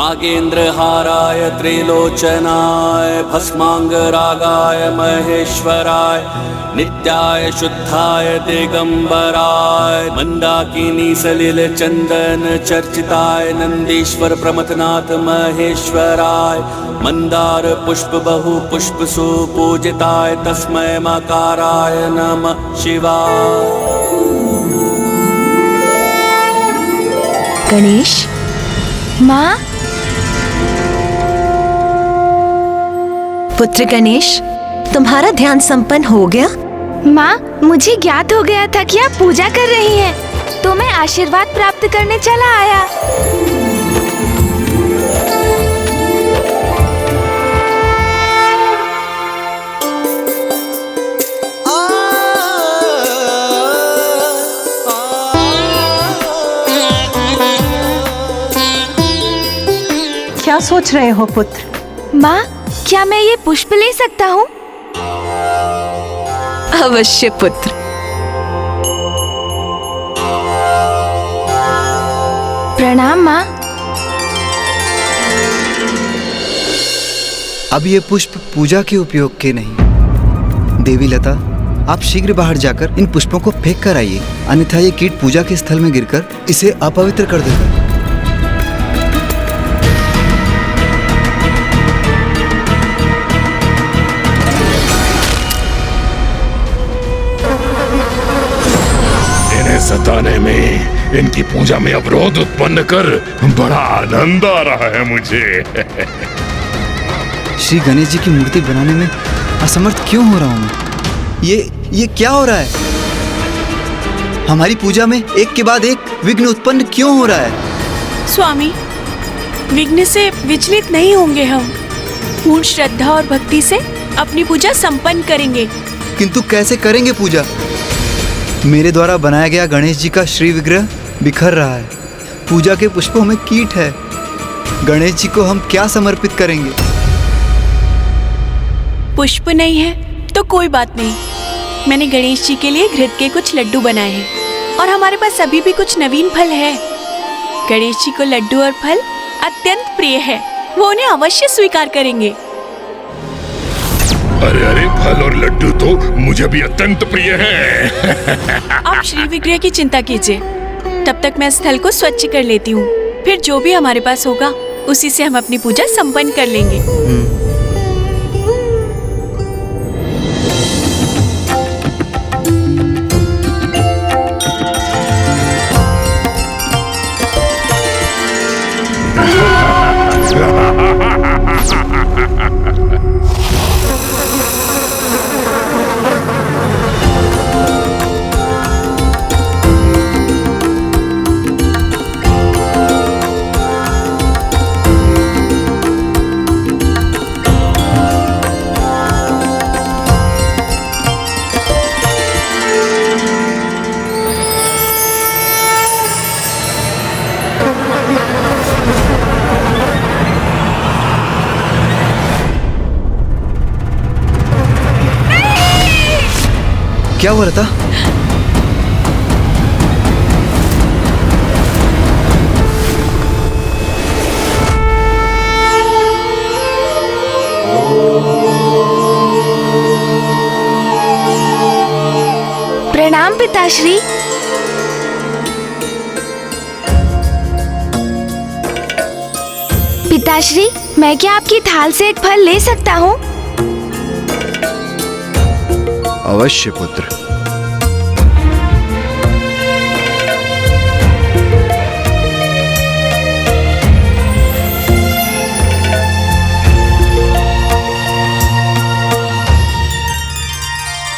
नागेन्द्रहाराय त्रिलोचनाय भस्मांगरागाय महेश्वराय नित्याय शुद्धाय दिगंबराय मंदाकिनी सलिल चंदन चर्चिताय नंदीश्वर प्रमथनाथ महेश्वराय मंदार पुष्प बहु पुष्प सुपूजिताय तस्मै मकाराय नमः शिवाय। गणेश माँ, पुत्र गणेश, तुम्हारा ध्यान संपन्न हो गया? माँ, मुझे ज्ञात हो गया था कि आप पूजा कर रही हैं, तो मैं आशीर्वाद प्राप्त करने चला आया। क्या सोच रहे हो पुत्र? माँ, क्या मैं ये पुष्प ले सकता हूँ? अवश्य पुत्र। प्रणाम माँ। अब ये पुष्प पूजा के उपयोग के नहीं। देवी लता, आप शीघ्र बाहर जाकर इन पुष्पों को फेंक कर आइए, अन्यथा ये कीट पूजा के स्थल में गिरकर इसे अपवित्र कर देगा। सताने में, इनकी पूजा में अवरोध उत्पन्न कर बड़ा आनंद आ रहा है मुझे। श्री गणेश जी की मूर्ति बनाने में असमर्थ क्यों हो रहा हूँ मैं? ये क्या हो रहा है? हमारी पूजा में एक के बाद एक विघ्न उत्पन्न क्यों हो रहा है? स्वामी, विघ्न से विचलित नहीं होंगे हम। पूर्ण श्रद्धा और भक्ति से अपनी पूजा संपन्न करेंगे। किंतु कैसे करेंगे पूजा? मेरे द्वारा बनाया गया गणेश जी का श्री विग्रह बिखर रहा है। पूजा के पुष्पों में कीट है। गणेश जी को हम क्या समर्पित करेंगे? पुष्प नहीं है तो कोई बात नहीं। मैंने गणेश जी के लिए घृत के कुछ लड्डू बनाए हैं और हमारे पास अभी भी कुछ नवीन फल है। गणेश जी को लड्डू और फल अत्यंत प्रिय है, वो उन्हें अवश्य स्वीकार करेंगे। अरे अरे, फल और लड्डू तो मुझे भी अत्यंत प्रिय हैं। आप श्री विग्रह की चिंता कीजिए, तब तक मैं स्थल को स्वच्छ कर लेती हूँ। फिर जो भी हमारे पास होगा उसी से हम अपनी पूजा संपन्न कर लेंगे। क्या हुआ लता? प्रणाम पिताश्री। पिताश्री, मैं क्या आपकी थाल से एक फल ले सकता हूँ? अवश्य पुत्र।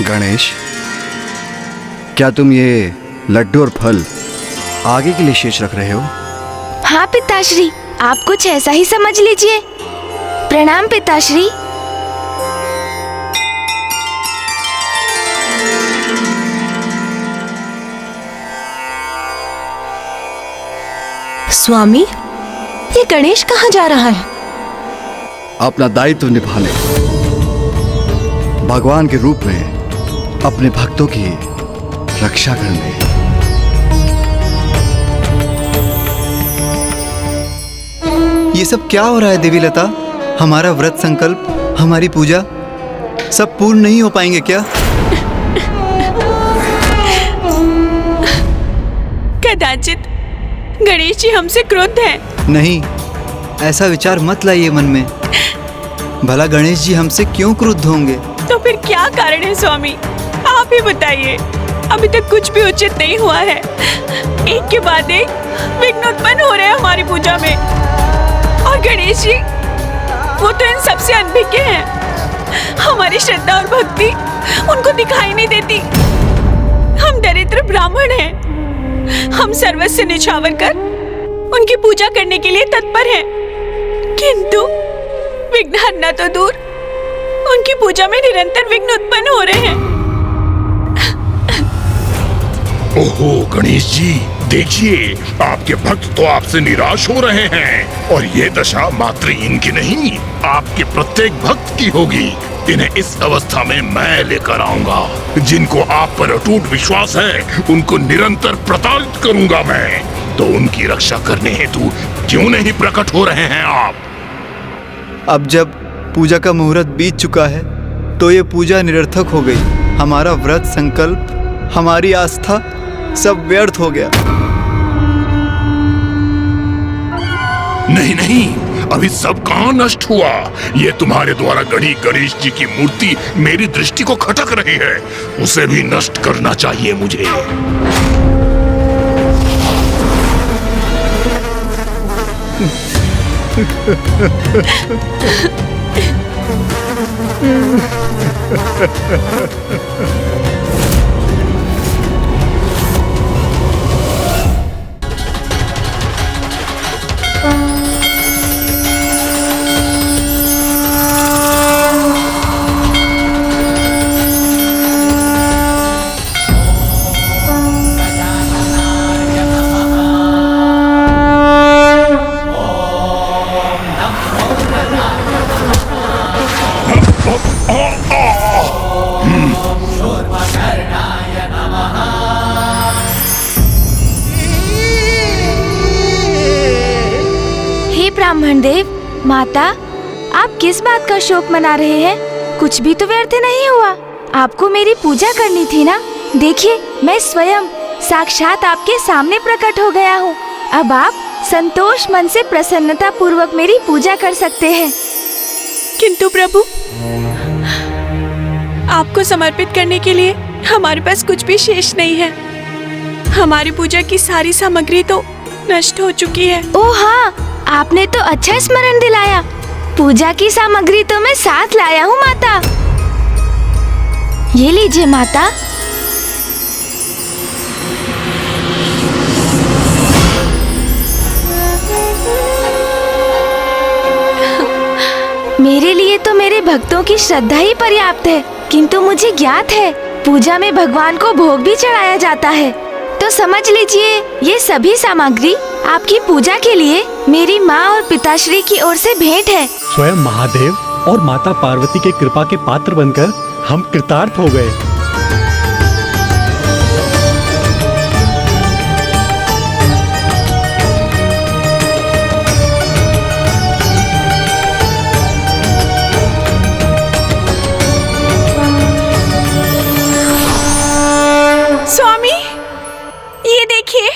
गणेश, क्या तुम ये लड्डू और फल आगे के लिए शेष रख रहे हो? हाँ पिताश्री, आप कुछ ऐसा ही समझ लीजिए। प्रणाम पिताश्री। स्वामी, ये गणेश कहाँ जा रहा है? अपना दायित्व निभाने, भगवान के रूप में अपने भक्तों की रक्षा करने। ये सब क्या हो रहा है देवी लता? हमारा व्रत संकल्प, हमारी पूजा सब पूर्ण नहीं हो पाएंगे क्या? कदाचित गणेश जी हमसे क्रुद्ध हैं। नहीं, ऐसा विचार मत लाइए मन में। भला गणेश जी हमसे क्यों क्रुद्ध होंगे? तो फिर क्या कारण है स्वामी, आप ही बताइए। अभी तक कुछ भी उचित नहीं हुआ है। एक के बाद एक विघ्न उत्पन्न हो रहे हैं हमारी पूजा में। और गणेश जी, वो तो इन सबसे अनभिज्ञ हैं। हमारी श्रद्धा और भक्ति उनको दिखाई नहीं देती। हम दरिद्र ब्राह्मण हैं। हम सर्वस्व निछावर कर उनकी पूजा करने के लिए तत्पर हैं, किंतु विघ्न हरना तो दूर, उनकी पूजा में निरंतर विघ्न उत्पन्न हो रहे हैं। ओहो गणेश जी, देखिए आपके भक्त तो आपसे निराश हो रहे हैं और ये दशा मात्र इनकी नहीं, आपके प्रत्येक भक्त की होगी। इन्हें इस अवस्था में मैं लेकर आऊंगा। जिनको आप पर अटूट विश्वास है उनको निरंतर प्रताड़ित करूंगा मैं। तो उनकी रक्षा करने हेतु क्यों नहीं प्रकट हो रहे हैं आप? अब जब पूजा का मुहूर्त बीत चुका है तो ये पूजा निरर्थक हो गई। हमारा व्रत संकल्प, हमारी आस्था सब व्यर्थ हो गया। नहीं नहीं, अभी सब कहाँ नष्ट हुआ? ये तुम्हारे द्वारा गढ़ी गणेश जी की मूर्ति मेरी दृष्टि को खटक रही है। उसे भी नष्ट करना चाहिए मुझे। ब्राह्मण देव, माता, आप किस बात का शोक मना रहे हैं? कुछ भी तो व्यर्थ नहीं हुआ। आपको मेरी पूजा करनी थी ना। देखिए, मैं स्वयं साक्षात आपके सामने प्रकट हो गया हूँ। अब आप संतोष मन से प्रसन्नता पूर्वक मेरी पूजा कर सकते हैं। किंतु प्रभु, आपको समर्पित करने के लिए हमारे पास कुछ भी शेष नहीं है। हमारी पूजा की सारी सामग्री तो नष्ट हो चुकी है। ओह हाँ, आपने तो अच्छा स्मरण दिलाया। पूजा की सामग्री तो मैं साथ लाया हूँ माता। ये लीजिए माता। मेरे लिए तो मेरे भक्तों की श्रद्धा ही पर्याप्त है, किंतु मुझे ज्ञात है पूजा में भगवान को भोग भी चढ़ाया जाता है। तो समझ लीजिए, ये सभी सामग्री आपकी पूजा के लिए मेरी माँ और पिताश्री की ओर से भेंट है। स्वयं महादेव और माता पार्वती के कृपा के पात्र बनकर हम कृतार्थ हो गए। स्वामी, ये देखिए।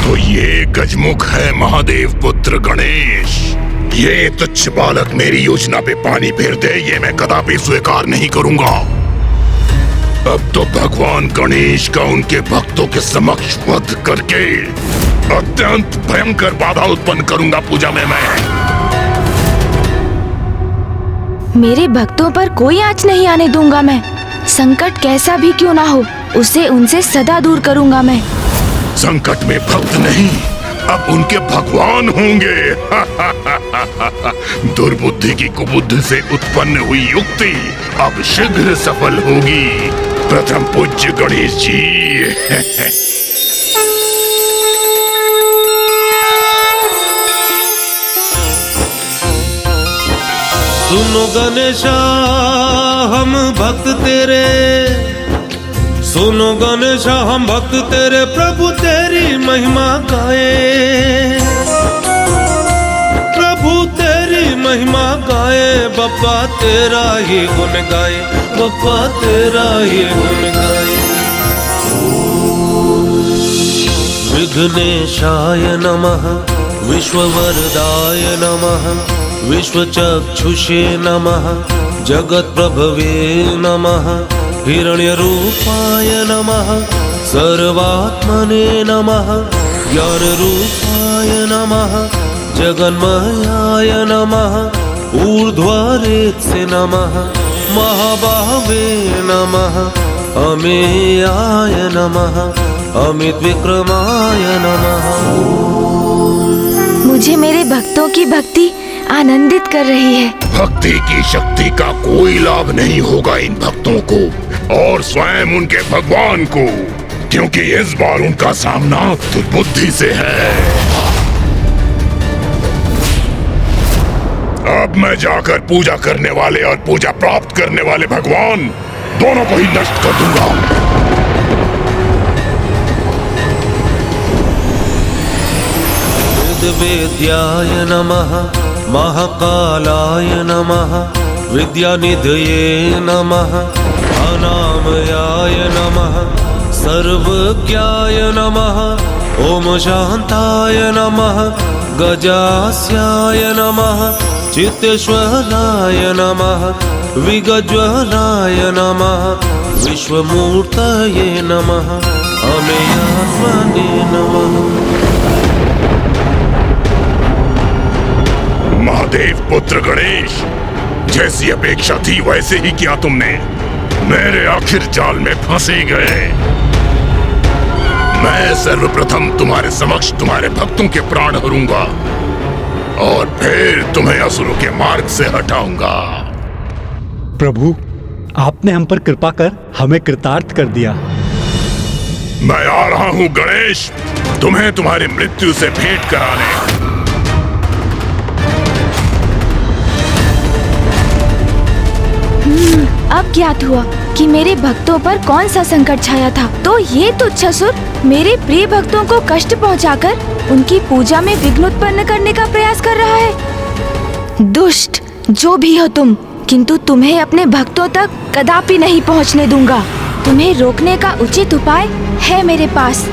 तो ये गजमुख है महादेव पुत्र गणेश। ये तुच्छ बालक मेरी योजना पे पानी फेर दे, ये मैं कदापि स्वीकार नहीं करूंगा। अब तो भगवान गणेश का उनके भक्तों के समक्ष वध करके अत्यंत भयंकर बाधा उत्पन्न करूंगा पूजा में मैं। मेरे भक्तों पर कोई आँच नहीं आने दूंगा मैं। संकट कैसा भी क्यों ना हो, उसे उनसे सदा दूर करूंगा मैं। संकट में भक्त नहीं, अब उनके भगवान होंगे। दुर्बुद्धि की कुबुद्धि से उत्पन्न हुई युक्ति अब शीघ्र सफल होगी। प्रथम पूज्य गणेश जी। सुनो गणेशा हम भक्त तेरे, सुनो गणेशा हम भक्त तेरे, प्रभु तेरी महिमा गाए, प्रभु तेरी महिमा गाए, बप्पा तेरा ही गुण गाए, बप्पा तेरा ही गुण गाए। विघ्नेशाय नमः, विश्ववरदाय नमः, विश्वचक्षुषे नमः, जगत्प्रभवे नमः, हिरण्यरूपाय नमः, सर्वात्मने नमः, ज्ञानरूपाय नमः, जगन्मयाय नमः, ऊर्ध्वरेत्से नमः, महाबाहवे नमः, अमेयाय नमः, अमित विक्रमाय नमः। मुझे मेरे भक्तों की भक्ति आनंदित कर रही है। भक्ति की शक्ति का कोई लाभ नहीं होगा इन भक्तों को और स्वयं उनके भगवान को, क्योंकि इस बार उनका सामना दुर्बुद्धि से है। अब मैं जाकर पूजा करने वाले और पूजा प्राप्त करने वाले भगवान दोनों को ही नष्ट कर दूंगा। वेद्याय नमः, महाकालाय नमः, विद्यानिधये नमः, अनामयाय नमः, सर्वज्ञाय नमः, ओम शान्ताय नमः, गजास्याय नमः, चित्तेश्वराय नमः, विगज्वलाय नमः, विश्वमूर्तये नमः, अमेयात्मने नमः। महादेव पुत्र गणेश, जैसी अपेक्षा थी वैसे ही किया तुमने। मेरे आखिर जाल में फंसे गए। मैं सर्वप्रथम तुम्हारे समक्ष तुम्हारे भक्तों के प्राण हरूंगा और फिर तुम्हें असुरों के मार्ग से हटाऊंगा। प्रभु, आपने हम पर कृपा कर हमें कृतार्थ कर दिया। मैं आ रहा हूँ गणेश, तुम्हें तुम्हारी मृत्यु से भेंट कराने। अब ज्ञात हुआ कि मेरे भक्तों पर कौन सा संकट छाया था। तो ये तुच्छासुर मेरे प्रिय भक्तों को कष्ट पहुंचाकर उनकी पूजा में विघ्न उत्पन्न करने का प्रयास कर रहा है। दुष्ट जो भी हो तुम, किंतु तुम्हें अपने भक्तों तक कदापि नहीं पहुंचने दूंगा। तुम्हें रोकने का उचित उपाय है मेरे पास।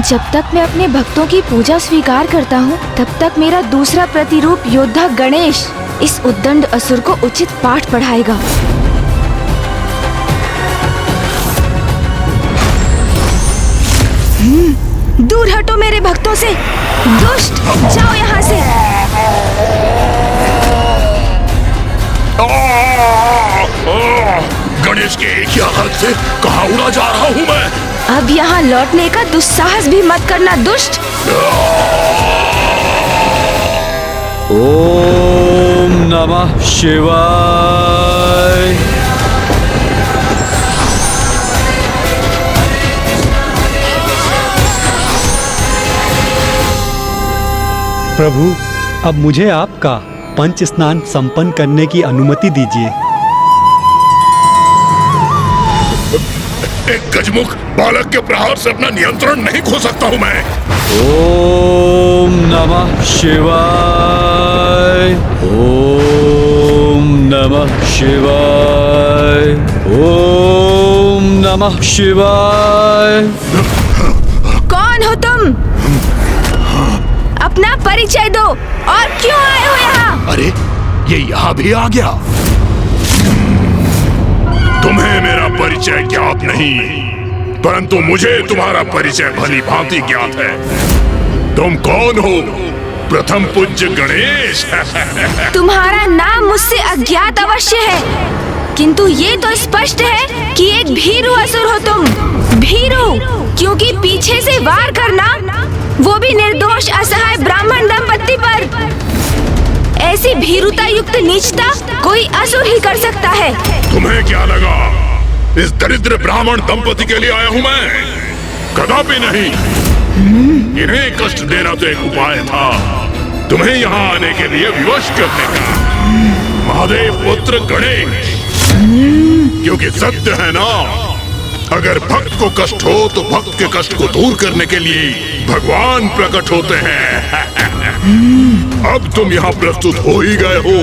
जब तक मैं अपने भक्तों की पूजा स्वीकार करता हूँ, तब तक मेरा दूसरा प्रतिरूप योद्धा गणेश इस उद्दंड असुर को उचित पाठ पढ़ाएगा। दूर हटो मेरे भक्तों से, दुष्ट, जाओ यहाँ से। गणेश के एक ही आघात से कहाँ उड़ा जा रहा हूँ मैं। अब यहाँ लौटने का दुस्साहस भी मत करना दुष्ट। ओम नमः शिवाय। प्रभु, अब मुझे आपका पंच स्नान संपन्न करने की अनुमति दीजिए। एक गजमुख बालक के प्रहार से अपना नियंत्रण नहीं खो सकता हूँ मैं। ओम नमः शिवाय। ओम नमः शिवाय। ओम नमः शिवाय। कौन हो तुम? अपना परिचय दो और क्यों आए हो यहाँ? अरे, ये यहाँ भी आ गया। तुम्हें मेरा परिचय ज्ञात नहीं, परंतु मुझे तुम्हारा परिचय भली भांति ज्ञात है। तुम कौन हो? प्रथम पूज्य गणेश। तुम्हारा नाम मुझसे अज्ञात अवश्य है, किंतु ये तो स्पष्ट है कि एक भीरू असुर हो तुम। भीरू, क्योंकि पीछे से वार करना, वो भी निर्दोष असहाय ब्राह्मण दंपत्ति पर। ऐसी भीरुता युक्त नीचता कोई असुर ही कर सकता है। तुम्हें क्या लगा इस दरिद्र ब्राह्मण दंपति के लिए आया हूँ मैं? कदापि नहीं। इन्हें कष्ट देना तो एक उपाय था, तुम्हें यहाँ आने के लिए विवश करने का। महादेव पुत्र गणेश, क्योंकि सत्य है ना, अगर भक्त को कष्ट हो तो भक्त के कष्ट को दूर करने के लिए भगवान प्रकट होते हैं। अब तुम यहाँ प्रस्तुत हो ही गए हो,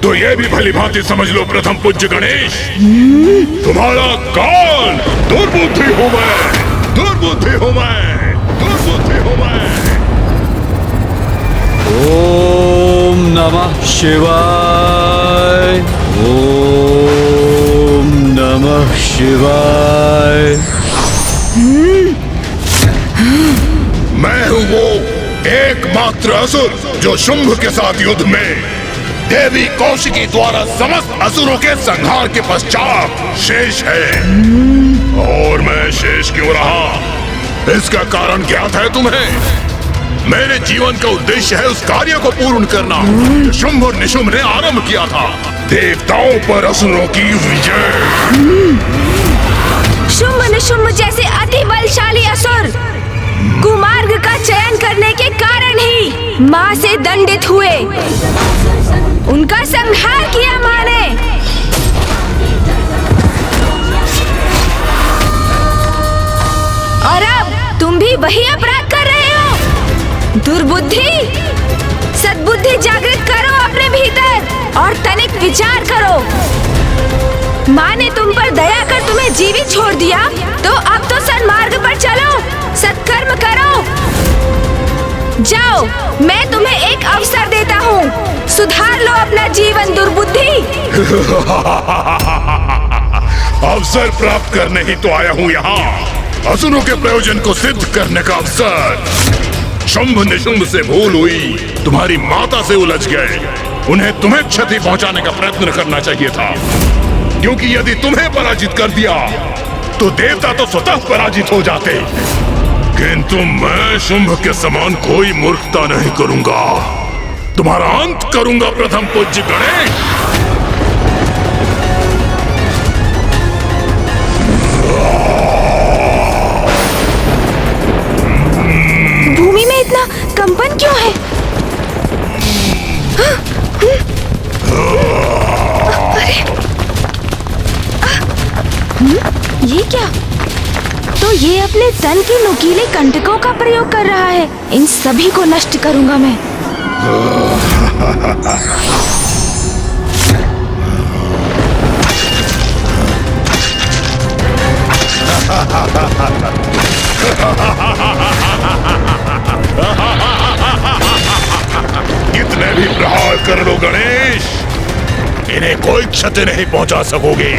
तो ये भी भली भांति समझ लो प्रथम पूज्य गणेश, तुम्हारा काल दुर्बुद्धि हूँ मैं, दुर्बुद्धि हूँ मैं, दुर्बुद्धि हूँ मैं। ओम नमः शिवाय। ओम नमः शिवाय। मैं हूँ वो एकमात्र असुर जो शुंभ के साथ युद्ध में देवी कौशिकी द्वारा समस्त असुरों के संहार के पश्चात शेष है। और मैं शेष क्यों रहा, इसका कारण ज्ञात है तुम्हें? मेरे जीवन का उद्देश्य है उस कार्य को पूर्ण करना जो शुंभ और निशुंभ ने आरंभ किया था, देवताओं पर असुरों की विजय। शुंभ निशुंभ जैसे अति बलशाली असुर कुमार्ग का चयन करने के कारण ही माँ से दंडित हुए, उनका संहार किया माँ ने। और अब तुम भी वही अपराध कर रहे हो। दुर्बुद्धि, सद्बुद्धि जागृत करो अपने भीतर और तनिक विचार करो। माँ ने तुम पर दया कर तुम्हें जीवित छोड़ दिया, तो अब तो सन्मार्ग पर चलो, सत्कर्म करो। जाओ, मैं तुम्हें एक अवसर देता हूँ, सुधार लो अपना जीवन दुर्बुद्धि। अवसर प्राप्त करने ही तो आया हूँ यहाँ, असुरों के प्रयोजन को सिद्ध करने का अवसर। शुंभ निशुंभ से भूल हुई, तुम्हारी माता से उलझ गए, उन्हें तुम्हें क्षति पहुंचाने का प्रयत्न करना चाहिए था, क्योंकि यदि तुम्हें पराजित कर दिया तो देवता तो स्वतः पराजित हो जाते। किंतु मैं शुंभ के समान कोई मूर्खता नहीं करूंगा, तुम्हारा अंत करूंगा प्रथम पूज्य गणेश। भूमि में इतना कंपन क्यों है? ये क्या? तो ये अपने तन के नुकीले कंटकों का प्रयोग कर रहा है। इन सभी को नष्ट करूंगा मैं। कितने भी प्रहार कर लो गणेश, इन्हें कोई क्षति नहीं पहुंचा सकोगे।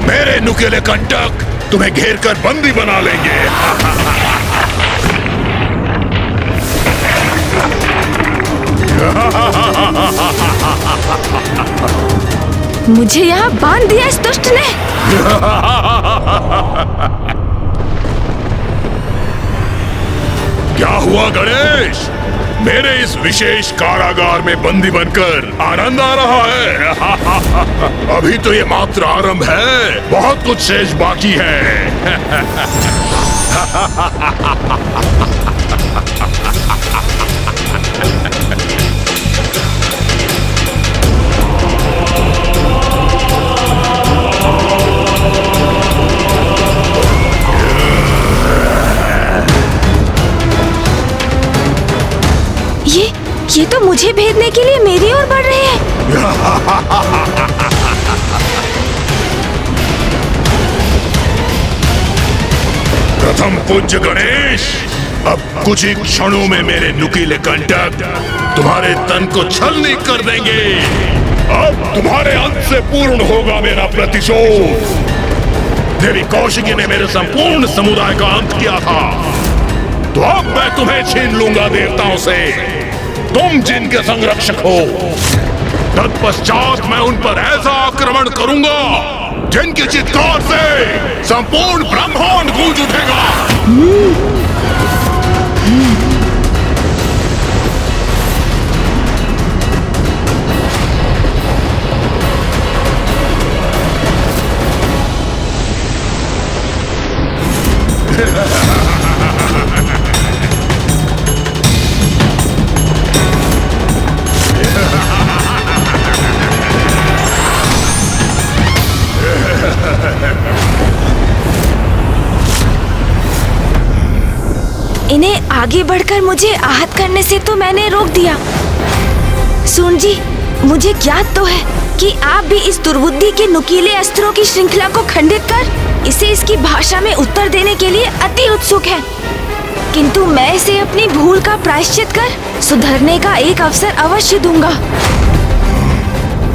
मेरे नुकीले कंटक तुम्हें घेर कर बंदी बना लेंगे। मुझे यहाँ बांध दिया इस दुष्ट ने। क्या हुआ गणेश, मेरे इस विशेष कारागार में बंदी बनकर आनंद आ रहा है? अभी तो ये मात्र आरंभ है, बहुत कुछ शेष बाकी है। ये तो मुझे भेदने के लिए मेरी ओर बढ़ रहे हैं। प्रथम पूज्य गणेश, अब कुछ ही क्षणों में मेरे नुकीले कंटक तुम्हारे तन को छलनी कर देंगे। अब तुम्हारे अंत से पूर्ण होगा मेरा प्रतिशोध। देवी कौशिकी ने मेरे संपूर्ण समुदाय का अंत किया था, तो अब मैं तुम्हें छीन लूंगा देवताओं से। तुम जिनके संरक्षक हो, तत्पश्चात मैं उन पर ऐसा आक्रमण करूंगा जिनकी चित्कार से संपूर्ण ब्रह्मांड गूंज उठेगा। आगे बढ़कर मुझे आहत करने से तो मैंने रोक दिया। सूर्य जी, मुझे ज्ञात तो है कि आप भी इस दुर्बुद्धि के नुकीले अस्त्रों की श्रृंखला को खंडित कर इसे इसकी भाषा में उत्तर देने के लिए अति उत्सुक हैं। किंतु मैं इसे अपनी भूल का प्रायश्चित कर सुधरने का एक अवसर अवश्य दूंगा,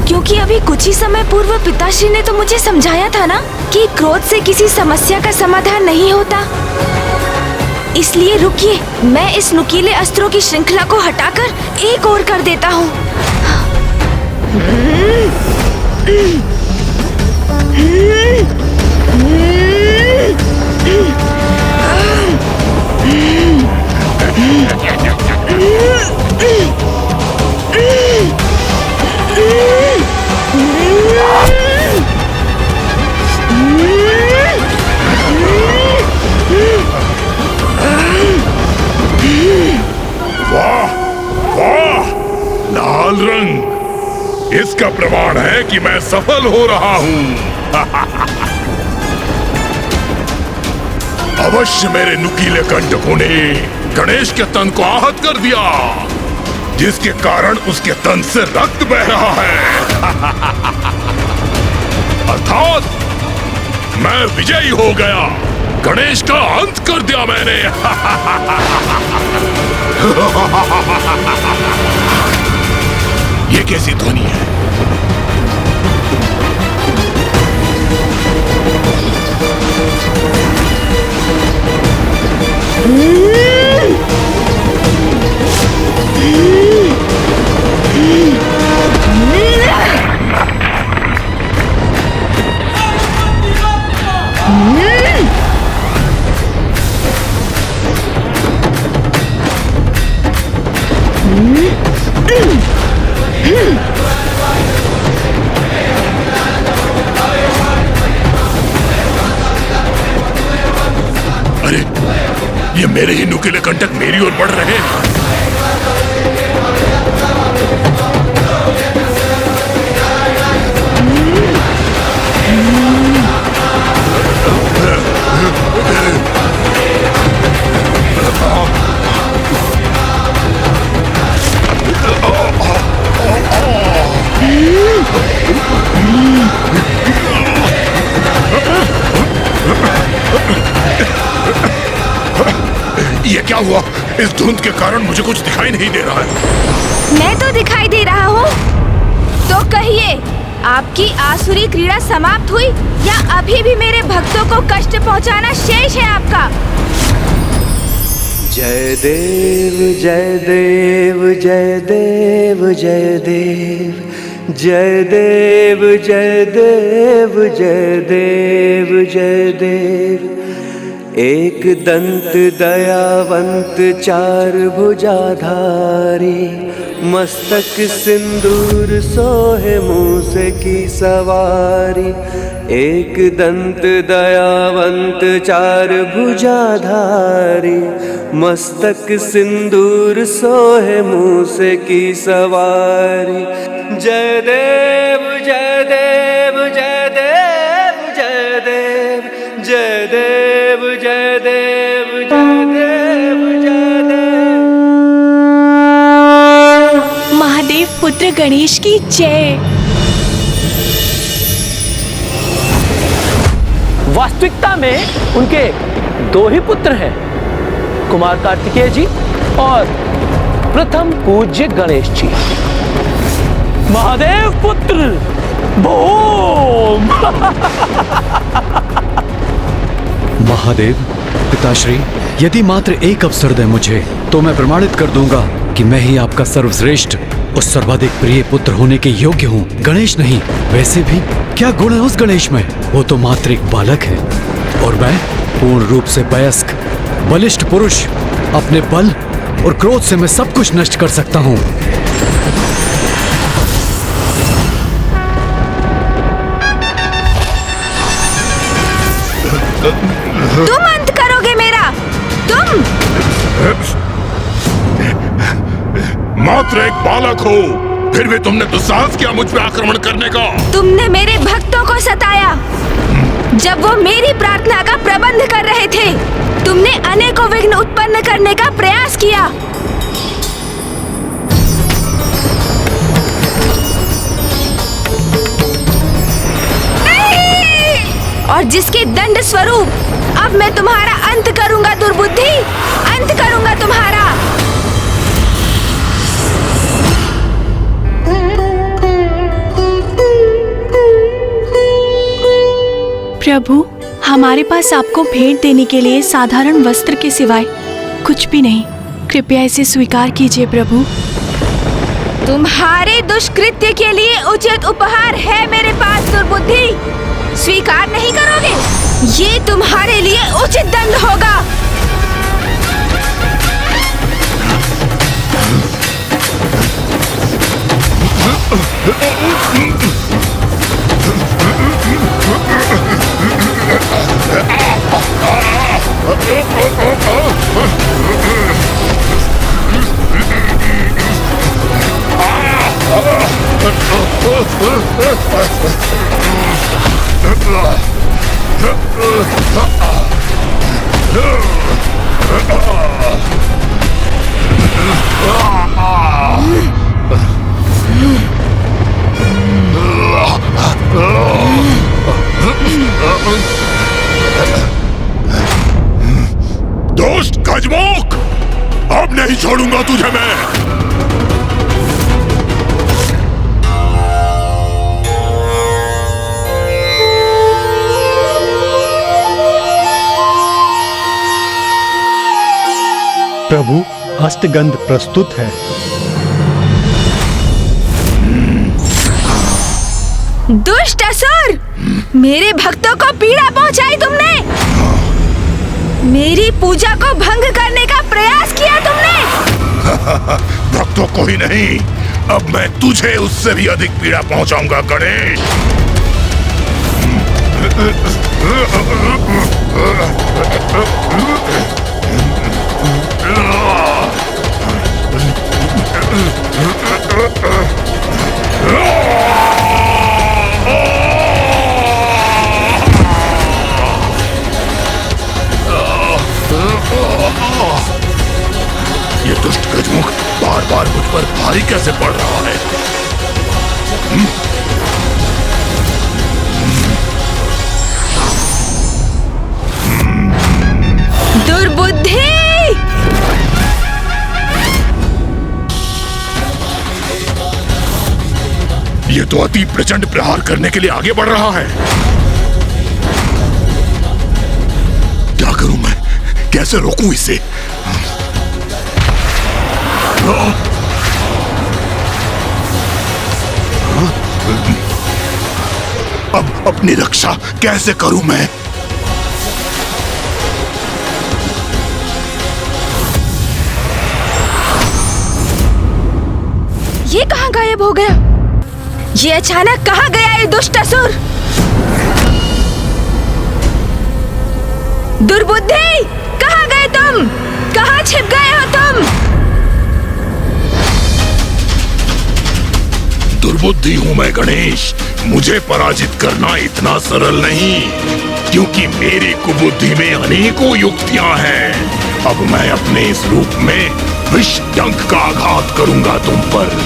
क्योंकि अभी कुछ ही समय पूर्व पिताश्री ने तो मुझे समझाया था ना कि क्रोध से किसी समस्या का समाधान नहीं होता। इसलिए रुकिए, मैं इस नुकीले अस्त्रों की श्रृंखला को हटाकर एक ओर कर देता हूँ। वाह वाह, लाल रंग, इसका प्रमाण है कि मैं सफल हो रहा हूं। अवश्य मेरे नुकीले कंटकों ने गणेश के तन को आहत कर दिया, जिसके कारण उसके तन से रक्त बह रहा है। अर्थात मैं विजयी हो गया, गणेश का अंत कर दिया मैंने। ये कैसी ध्वनि है? अरे, ये मेरे ही नुकीले कंटक मेरी ओर बढ़ रहे हैं। ये क्या हुआ? इस धुंध के कारण मुझे कुछ दिखाई नहीं दे रहा है। मैं तो दिखाई दे रहा हूँ। तो कहिए, आपकी आसुरी क्रीड़ा समाप्त हुई या अभी भी मेरे भक्तों को कष्ट पहुँचाना शेष है आपका? जय देव जय देव जय देव जय देव जय देव जय देव जय देव जय देव। एक दंत दयावंत चार भुजाधारी, मस्तक सिंदूर सोहे मूस की सवारी। एक दंत दयावंत चार भुजाधारी, मस्तक सिंदूर सोहे मूस की सवारी। जय देव जय देव जय देव जय देव जय देव जय देव जय देव जय देव। महादेव पुत्र गणेश की जय। वास्तविकता में उनके दो ही पुत्र हैं, कुमार कार्तिकेय जी और प्रथम पूज्य गणेश जी। महादेव पुत्र भूम। महादेव, पिताश्री, यदि मात्र एक अवसर दे मुझे, तो मैं प्रमाणित कर दूंगा कि मैं ही आपका सर्वश्रेष्ठ और सर्वाधिक प्रिय पुत्र होने के योग्य हूँ, गणेश नहीं। वैसे भी क्या गुण है उस गणेश में? वो तो मात्र एक बालक है और मैं पूर्ण रूप से वयस्क बलिष्ठ पुरुष। अपने बल और क्रोध से मैं सब कुछ नष्ट कर सकता हूँ। तुम अंत करोगे मेरा, तुम। मात्र एक बालक हो, फिर भी तुमने दुस्साहस किया मुझ पे आक्रमण करने का। तुमने मेरे भक्तों को सताया जब वो मेरी प्रार्थना का प्रबंध कर रहे थे। तुमने अनेकों विघ्न उत्पन्न करने का प्रयास किया। और जिसके दंड स्वरूप अब मैं तुम्हारा अंत करूंगा दुर्बुद्धि, अंत करूंगा तुम्हारा। प्रभु, हमारे पास आपको भेंट देने के लिए साधारण वस्त्र के सिवाय कुछ भी नहीं। कृपया इसे स्वीकार कीजिए प्रभु। तुम्हारे दुष्कृत्य के लिए उचित उपहार है मेरे पास दुर्बुद्धि। स्वीकार नहीं करोगे? ये तुम्हारे लिए उचित दंड होगा। दोस्त गजमुख, अब नहीं छोड़ूंगा तुझे मैं। प्रभु, अष्टगंध प्रस्तुत है। दुष्ट असुर, मेरे भक्तों को पीड़ा पहुंचाई तुमने। मेरी पूजा को भंग करने का प्रयास किया तुमने। भक्तों को ही नहीं, अब मैं तुझे उससे भी अधिक पीड़ा पहुंचाऊंगा गणेश। ये दुष्ट गजमुख बार बार मुझ पर भारी कैसे पड़ रहा है? दुर्बुद्धि! ये तो अति प्रचंड प्रहार करने के लिए आगे बढ़ रहा है। क्या करूं मैं? कैसे रोकूं इसे? अब अपनी रक्षा कैसे करूं मैं? ये कहाँ गायब हो गया? ये अचानक कहाँ गया ये दुष्ट असुर? दुर्बुद्धि, कहाँ गए तुम? कहाँ छिप गए हो तुम? दुर्बुद्धि हूं मैं गणेश। मुझे पराजित करना इतना सरल नहीं, क्योंकि मेरी कुबुद्धि में अनेकों युक्तियां हैं। अब मैं अपने इस रूप में विष डंक का आघात करूंगा तुम पर।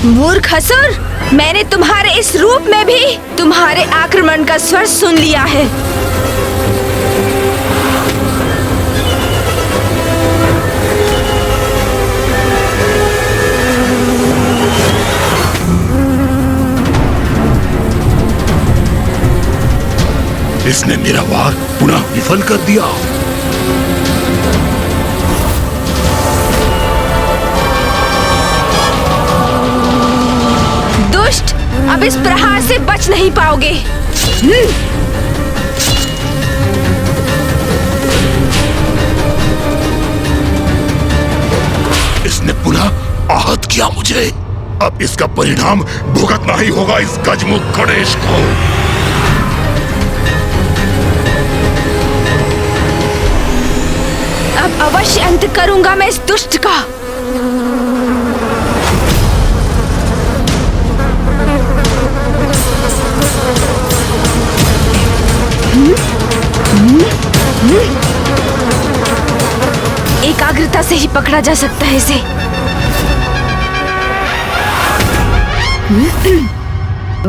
मूर्ख असुर, मैंने तुम्हारे इस रूप में भी तुम्हारे आक्रमण का स्वर सुन लिया है। इसने मेरा वार पुनः विफल कर दिया। दुष्ट, अब इस प्रहार से बच नहीं पाओगे। इसने पुनः आहत किया मुझे। अब इसका परिणाम भुगतना ही होगा इस गजमुख गणेश को। अवश्य अंत करूंगा मैं इस दुष्ट का। एकाग्रता से ही पकड़ा जा सकता है इसे।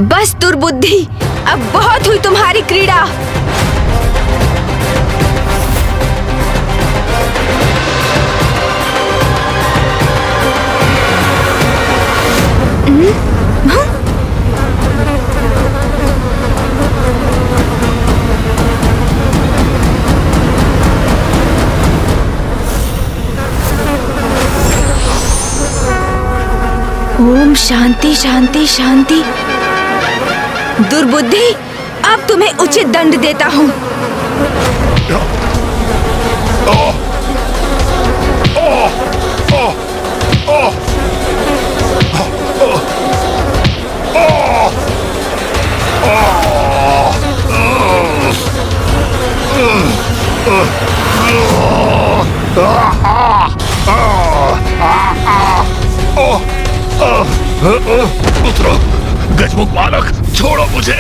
बस दुर्बुद्धि, अब बहुत हुई तुम्हारी क्रीड़ा। ओम शांति शांति शांति। दुर्बुद्धि, अब तुम्हें उचित दंड देता हूँ। पुत्र, गजमुख बालक, छोड़ो मुझे।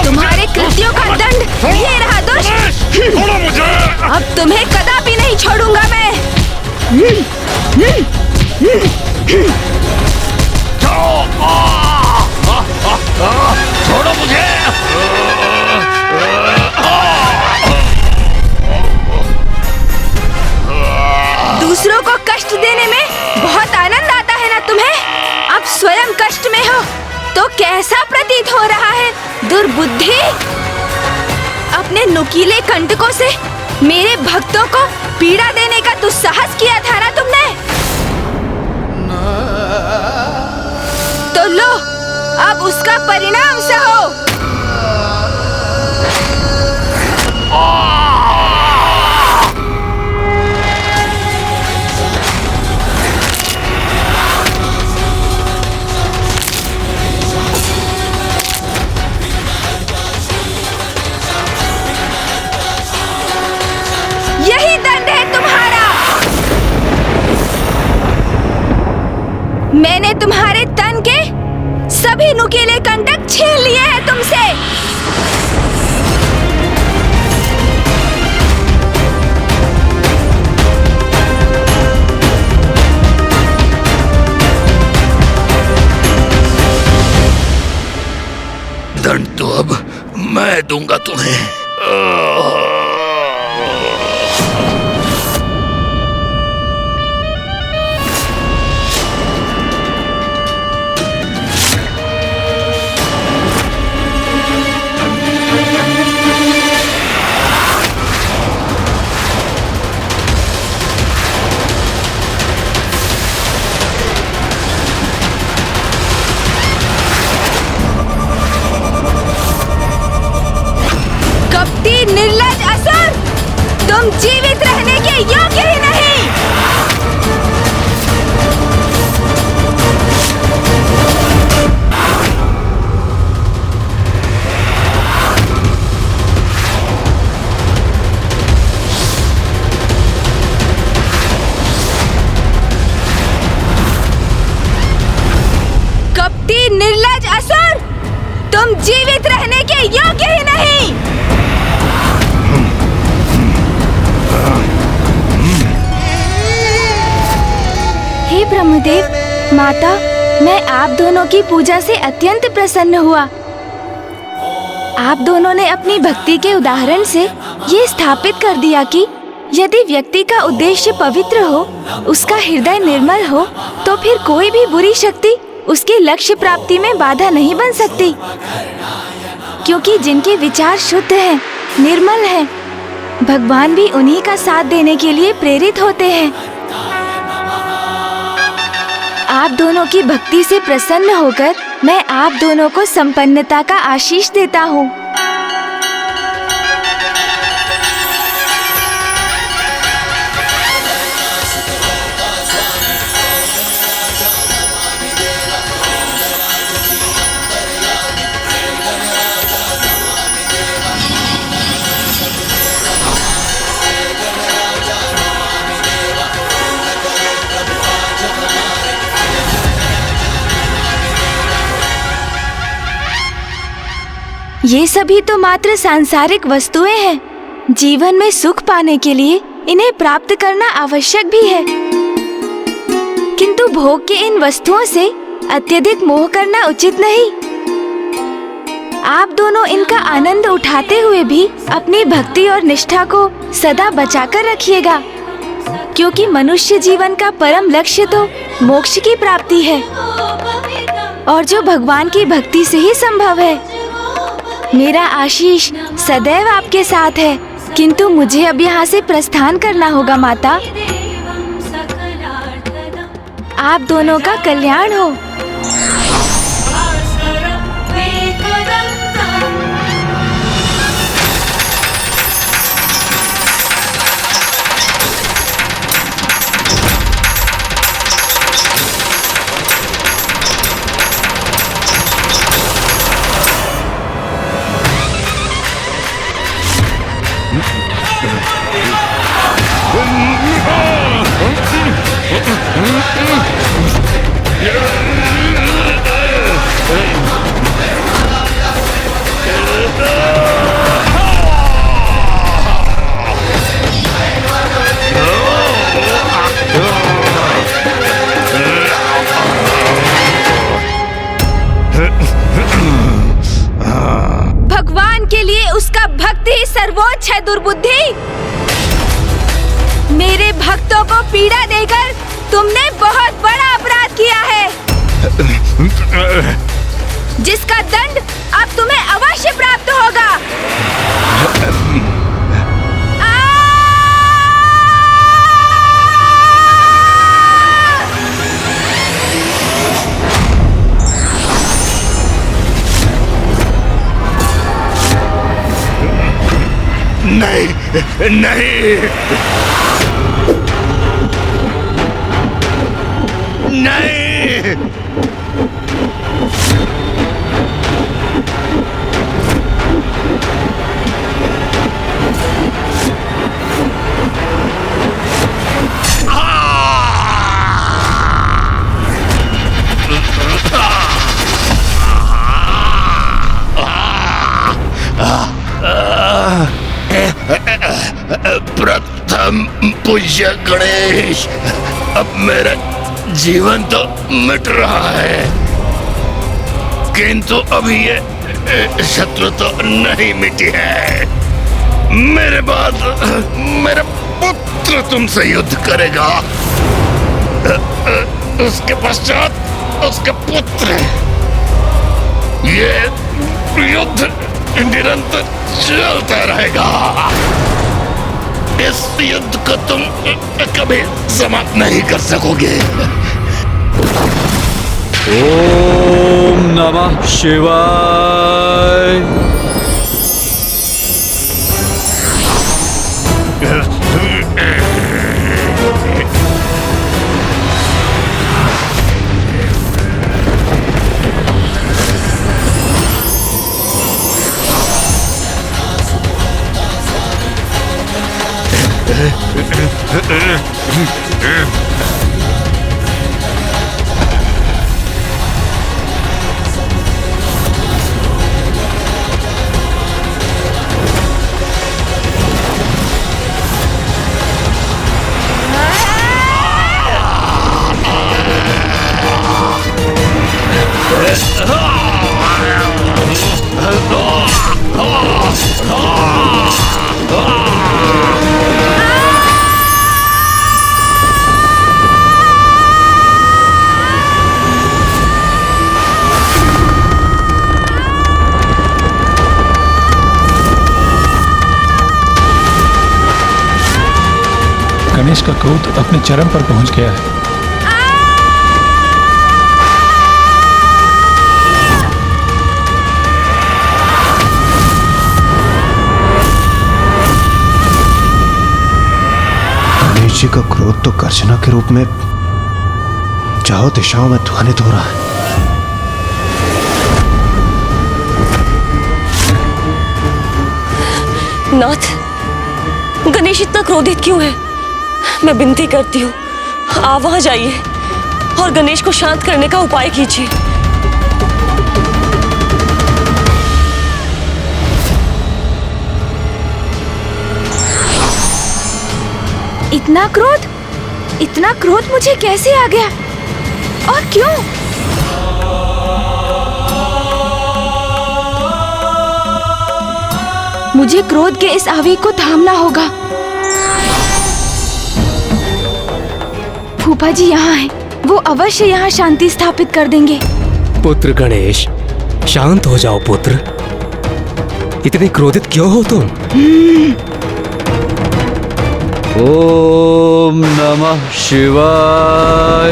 तुम्हारे कृत्यों का दंड ये रहा दुष्ट। छोड़ो मुझे। अब तुम्हें कदापि नहीं छोड़ूंगा मैं। छोड़ो मुझे। दूसरों को कष्ट देने में बहुत आनंद आता है ना तुम्हें? अब स्वयं कष्ट में हो तो कैसा प्रतीत हो रहा है दुर्बुद्धि? अपने नुकीले कंटकों से मेरे भक्तों को पीड़ा देने का दुस्साहस किया था ना तुमने? तो लो, अब उसका परिणाम सहो। यही दंड है तुम्हारा। मैंने तुम्हारे तन के सभी नुकीले कंटक छीन लिए हैं तुमसे। दंड तो अब मैं दूंगा तुम्हें। निर्लज असुर, तुम जीवित रहने के योग्य ही नहीं। कपटी निर्लज असुर, तुम जीवित रहने के योग्य ही नहीं। हे ब्रह्मदेव, माता, मैं आप दोनों की पूजा से अत्यंत प्रसन्न हुआ। आप दोनों ने अपनी भक्ति के उदाहरण से ये स्थापित कर दिया कि यदि व्यक्ति का उद्देश्य पवित्र हो, उसका हृदय निर्मल हो, तो फिर कोई भी बुरी शक्ति उसके लक्ष्य प्राप्ति में बाधा नहीं बन सकती। क्योंकि जिनके विचार शुद्ध हैं, निर्मल हैं, भगवान भी उन्हीं का साथ देने के लिए प्रेरित होते हैं। आप दोनों की भक्ति से प्रसन्न होकर मैं आप दोनों को संपन्नता का आशीष देता हूँ। ये सभी तो मात्र सांसारिक वस्तुएं हैं। जीवन में सुख पाने के लिए इन्हें प्राप्त करना आवश्यक भी है, किंतु भोग के इन वस्तुओं से अत्यधिक मोह करना उचित नहीं। आप दोनों इनका आनंद उठाते हुए भी अपनी भक्ति और निष्ठा को सदा बचाकर रखिएगा, क्योंकि मनुष्य जीवन का परम लक्ष्य तो मोक्ष की प्राप्ति है, और जो भगवान की भक्ति से ही संभव है। मेरा आशीष सदैव आपके साथ है, किंतु मुझे अब यहाँ से प्रस्थान करना होगा माता। आप दोनों का कल्याण हो। भगवान के लिए उसका भक्ति ही सर्वोच्च है। दुर्बुद्धि, मेरे भक्तों को पीड़ा देकर तुमने बहुत बड़ा अपराध किया है, जिसका दंड अब तुम्हें अवश्य प्राप्त होगा। नहीं नहीं नहीं, प्रथम पूज्य गणेश, अब मेरा जीवन तो मिट रहा है, किंतु अभी ये शत्रु तो नहीं मिटी है। मेरे बाद मेरा पुत्र तुमसे युद्ध करेगा, उसके पश्चात उसका पुत्र। ये युद्ध निरंतर चलता रहेगा। इस युद्ध को तुम कभी समाप्त नहीं कर सकोगे। ओम नमः शिवाय। गणेश का क्रोध अपने चरम पर पहुंच गया है। गणेश जी का क्रोध तो गर्जना के रूप में चारों दिशाओं में ध्वनित हो रहा है। नाथ, गणेश इतना क्रोधित क्यों है? मैं विनती करती हूँ, आप वहां जाइए और गणेश को शांत करने का उपाय कीजिए। इतना क्रोध मुझे कैसे आ गया और क्यों? मुझे क्रोध के इस आवेग को थामना होगा। फूफा जी यहाँ हैं, वो अवश्य यहाँ शांति स्थापित कर देंगे। पुत्र गणेश, शांत हो जाओ पुत्र। इतनी क्रोधित क्यों हो तुम? ओम नमः शिवाय।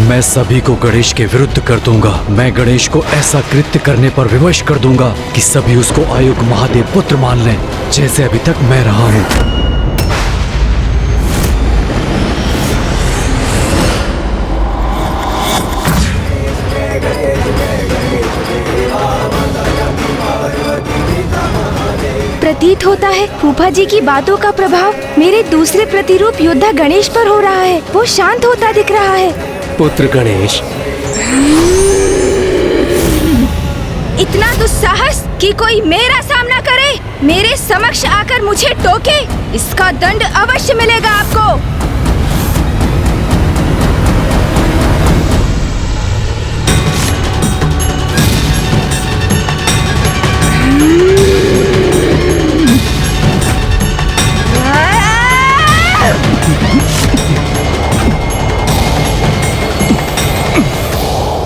मैं सभी को गणेश के विरुद्ध कर दूंगा। मैं गणेश को ऐसा कृत्य करने पर विवश कर दूंगा कि सभी उसको आयुक्त महादेव पुत्र मान लें, जैसे अभी तक मैं रहा हूं। प्रतीत होता है फूफा जी की बातों का प्रभाव मेरे दूसरे प्रतिरूप योद्धा गणेश पर हो रहा है। वो शांत होता दिख रहा है। पुत्र गणेश, इतना दुस्साहस कि कोई मेरा सामना करे, मेरे समक्ष आकर मुझे टोके, इसका दंड अवश्य मिलेगा आपको।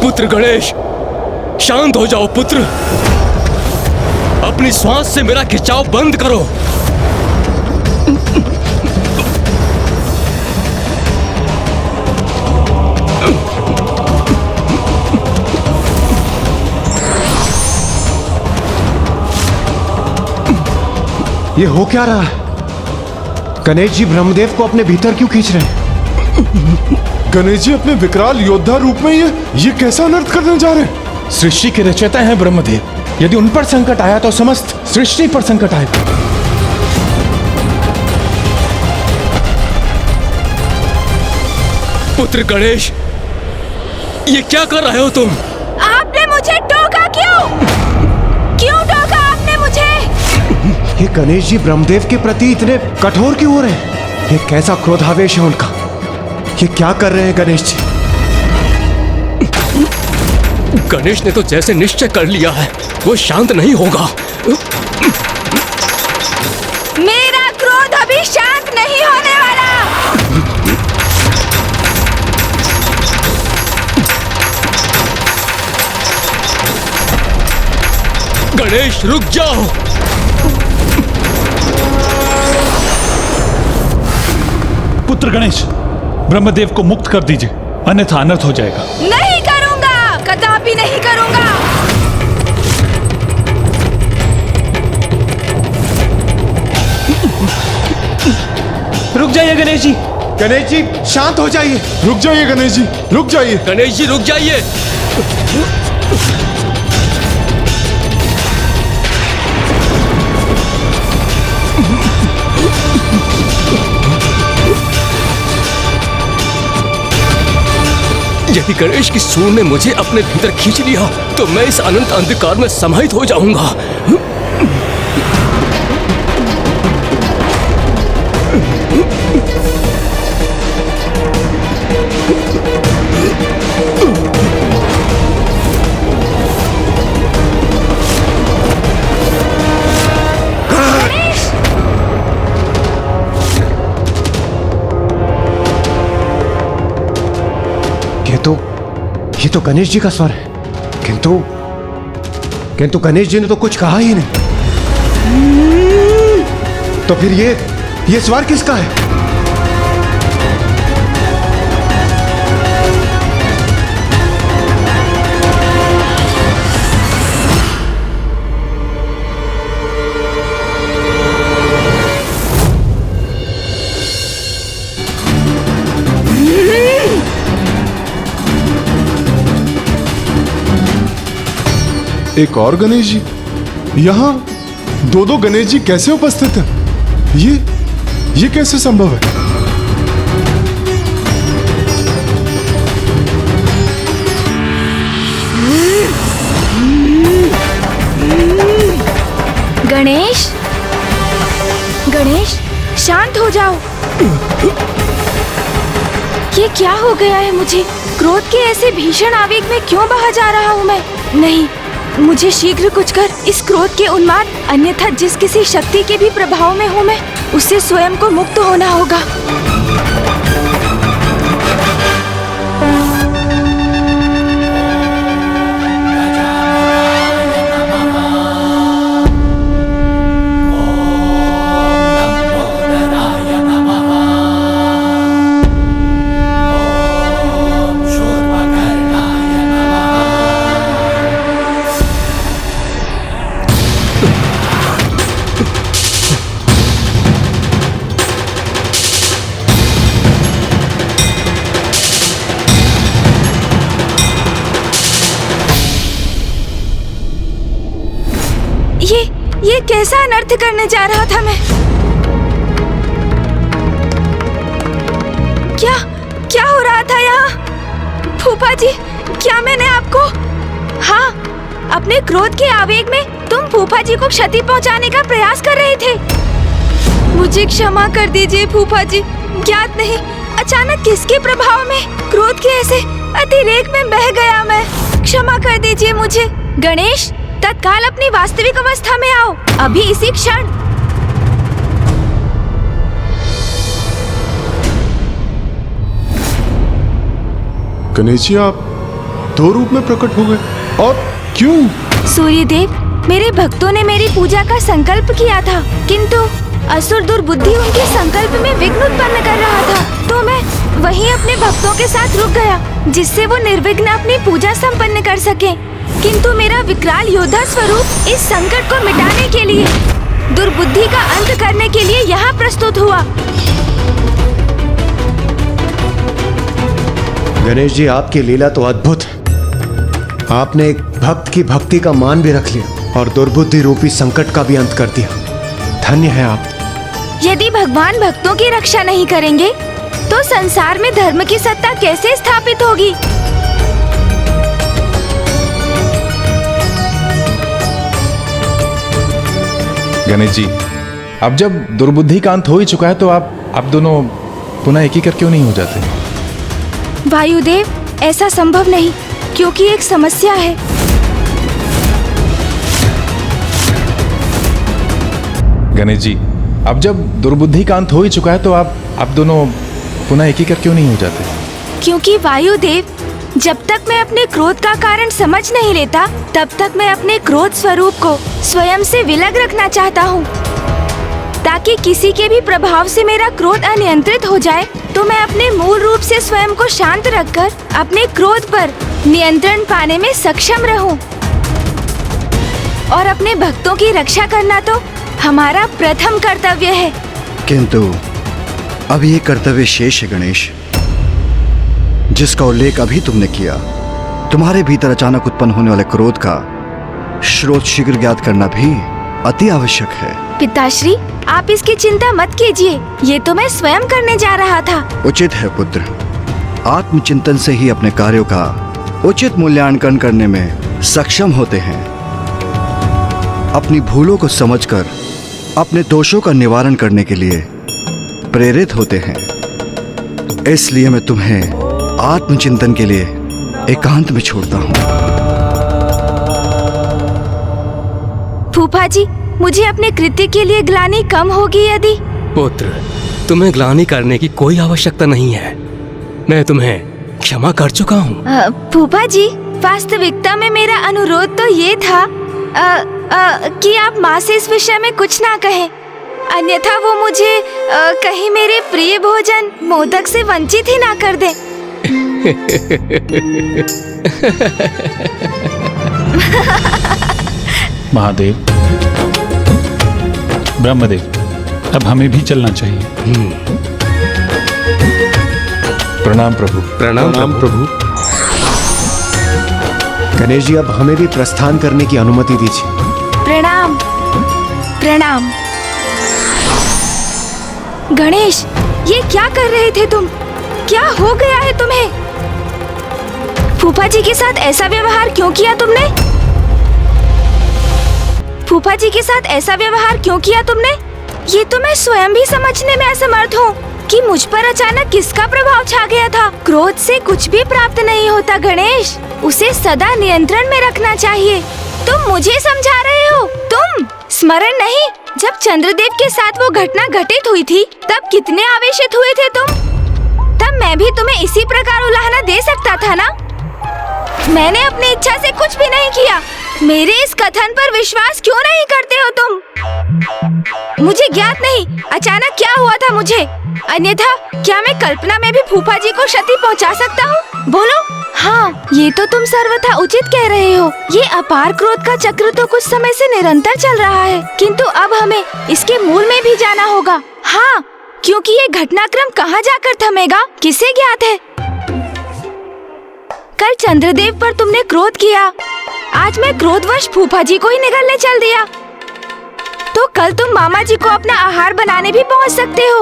पुत्र गणेश, शांत हो जाओ पुत्र। अपनी श्वास से मेरा खिंचाव बंद करो। ये हो क्या रहा है? गणेश जी ब्रह्मदेव को अपने भीतर क्यों खींच रहे हैं? गणेश जी अपने विकराल योद्धा रूप में ये कैसा अनर्थ करने जा रहे हैं? सृष्टि के रचयिता हैं ब्रह्मदेव। यदि उन पर संकट आया तो समस्त सृष्टि पर संकट आएगा। पुत्र गणेश, ये क्या कर रहे हो तुम? आपने मुझे टोका क्यों? क्यों टोका आपने मुझे? ये गणेश जी ब्रह्मदेव के प्रति इतने कठोर क्यों हो रहे हैं? ये कैसा क्रोधावेश है उनका? ये क्या कर रहे हैं गणेश जी? गणेश ने तो जैसे निश्चय कर लिया है, वो शांत नहीं होगा। मेरा क्रोध अभी शांत नहीं होने वाला। गणेश रुक जाओ। पुत्र गणेश, ब्रह्मदेव को मुक्त कर दीजिए, अन्यथा अनर्थ हो जाएगा। नहीं करूंगा, कदापि नहीं करूंगा। रुक जाइए गणेश जी। गणेश जी शांत हो जाइए। रुक जाइए गणेश जी, रुक जाइए। गणेश जी रुक जाइए। यदि गणेश की सूंड ने मुझे अपने भीतर खींच लिया तो मैं इस अनंत अंधकार में समाहित हो जाऊंगा। ये तो गणेश जी का स्वर है, किंतु गणेश जी ने तो कुछ कहा ही नहीं। तो फिर ये स्वर किसका है? एक और गणेश जी? यहाँ दो गणेश जी कैसे उपस्थित हैं? ये कैसे संभव है? गणेश, शांत हो जाओ। ये क्या हो गया है मुझे? क्रोध के ऐसे भीषण आवेग में क्यों बहा जा रहा हूँ मैं? नहीं, मुझे शीघ्र कुछ कर इस क्रोध के उन्माद, अन्यथा जिस किसी शक्ति के भी प्रभाव में हूँ मैं, उससे स्वयं को मुक्त होना होगा। ये कैसा अनर्थ करने जा रहा था मैं? क्या हो रहा था यहाँ? फूफा जी, क्या मैंने आपको? हाँ, अपने क्रोध के आवेग में तुम फूफा जी को क्षति पहुँचाने का प्रयास कर रहे थे। मुझे क्षमा कर दीजिए फूफा जी, ज्ञात नहीं अचानक किसके प्रभाव में क्रोध के ऐसे अतिरेक में बह गया मैं। क्षमा कर दीजिए मुझे। गणेश, तत्काल अपनी वास्तविक अवस्था में आओ, अभी इसी क्षण। गणेश जी, आप दो रूप में प्रकट हो गए, और क्यों? सूर्यदेव, मेरे भक्तों ने मेरी पूजा का संकल्प किया था, किंतु असुर दुर्बुद्धि उनके संकल्प में विघ्न उत्पन्न कर रहा था, तो मैं वहीं अपने भक्तों के साथ रुक गया, जिससे वो निर्विघ्न अपनी पूजा संपन्न कर सके। किंतु मेरा विकराल योद्धा स्वरूप इस संकट को मिटाने के लिए, दुर्बुद्धि का अंत करने के लिए यहाँ प्रस्तुत हुआ। गणेश जी, आपकी लीला तो अद्भुत है। आपने एक भक्त की भक्ति का मान भी रख लिया और दुर्बुद्धि रूपी संकट का भी अंत कर दिया। धन्य है आप। यदि भगवान भक्तों की रक्षा नहीं करेंगे तो संसार में धर्म की सत्ता कैसे स्थापित होगी? गणेश जी, अब जब दुर्बुद्धि का अंत हो ही चुका है तो आप दोनों पुनः एक ही कर क्यों नहीं हो जाते? वायुदेव, ऐसा संभव नहीं, क्योंकि एक समस्या है। गणेश जी, अब जब दुर्बुद्धि का अंत हो ही चुका है तो आप दोनों पुनः एक ही कर क्यों नहीं हो जाते? क्योंकि वायुदेव, जब तक मैं अपने क्रोध का कारण समझ नहीं लेता, तब तक मैं अपने क्रोध स्वरूप को स्वयं से विलग रखना चाहता हूँ, ताकि किसी के भी प्रभाव से मेरा क्रोध अनियंत्रित हो जाए तो मैं अपने मूल रूप से स्वयं को शांत रखकर अपने क्रोध पर नियंत्रण पाने में सक्षम रहूं। और अपने भक्तों की रक्षा करना तो हमारा प्रथम कर्तव्य है। किंतु अब ये कर्तव्य शेष है गणेश, जिसका उल्लेख अभी तुमने किया। तुम्हारे भीतर अचानक उत्पन्न होने वाले क्रोध का स्रोत शीघ्र ज्ञात करना भी अति आवश्यक है। पिताश्री, आप इसकी चिंता मत कीजिए, ये तो मैं स्वयं करने जा रहा था। उचित है पुत्र, आत्मचिंतन से ही अपने कार्यों का उचित मूल्यांकन करने में सक्षम होते हैं। अपनी भूलों को समझकर अपने दोषों का निवारण करने के लिए प्रेरित होते हैं। इसलिए मैं तुम्हें आत्मचिंतन के लिए एकांत में छोड़ता हूँ। फूफा जी, मुझे अपने कृत्य के लिए ग्लानि कम होगी यदि? पुत्र, तुम्हें ग्लानि करने की कोई आवश्यकता नहीं है, मैं तुम्हें क्षमा कर चुका हूँ। फूफा जी, वास्तविकता में मेरा अनुरोध तो ये था कि आप माँ से इस विषय में कुछ ना कहें, अन्यथा वो मुझे कहीं मेरे प्रिय भोजन मोदक से वंचित ही ना कर दे। महादेव, ब्रह्मदेव, अब हमें भी चलना चाहिए। प्रणाम प्रभु। प्रणाम प्रभु। गणेश जी, अब हमें भी प्रस्थान करने की अनुमति दीजिए। प्रणाम प्रणाम। गणेश, ये क्या कर रहे थे तुम? क्या हो गया है तुम्हें? फूफा जी के साथ ऐसा व्यवहार क्यों किया तुमने? फूफा जी के साथ ऐसा व्यवहार क्यों किया तुमने? ये तो मैं स्वयं भी समझने में असमर्थ हूँ। कि मुझ पर अचानक किसका प्रभाव छा गया था। क्रोध से कुछ भी प्राप्त नहीं होता गणेश, उसे सदा नियंत्रण में रखना चाहिए। तुम मुझे समझा रहे हो? तुम स्मरण नहीं, जब चंद्रदेव के साथ वो घटना घटित हुई थी तब कितने आवेशित हुए थे तुम? तब मैं भी तुम्हें इसी प्रकार उलाहना दे सकता था ना। मैंने अपनी इच्छा से कुछ भी नहीं किया। मेरे इस कथन पर विश्वास क्यों नहीं करते हो तुम? मुझे ज्ञात नहीं अचानक क्या हुआ था मुझे, अन्यथा क्या मैं कल्पना में भी फूफा जी को क्षति पहुंचा सकता हूँ? बोलो। हाँ, ये तो तुम सर्वथा उचित कह रहे हो। ये अपार क्रोध का चक्र तो कुछ समय से निरंतर चल रहा है, किंतु अब हमें इसके मूल में भी जाना होगा। हाँ, क्योंकि ये घटनाक्रम कहाँ जाकर थमेगा किसे ज्ञात है। कल चंद्रदेव पर तुमने क्रोध किया, आज मैं क्रोधवश फूफा जी को ही निगलने चल दिया, तो कल तुम मामा जी को अपना आहार बनाने भी पहुंच सकते हो।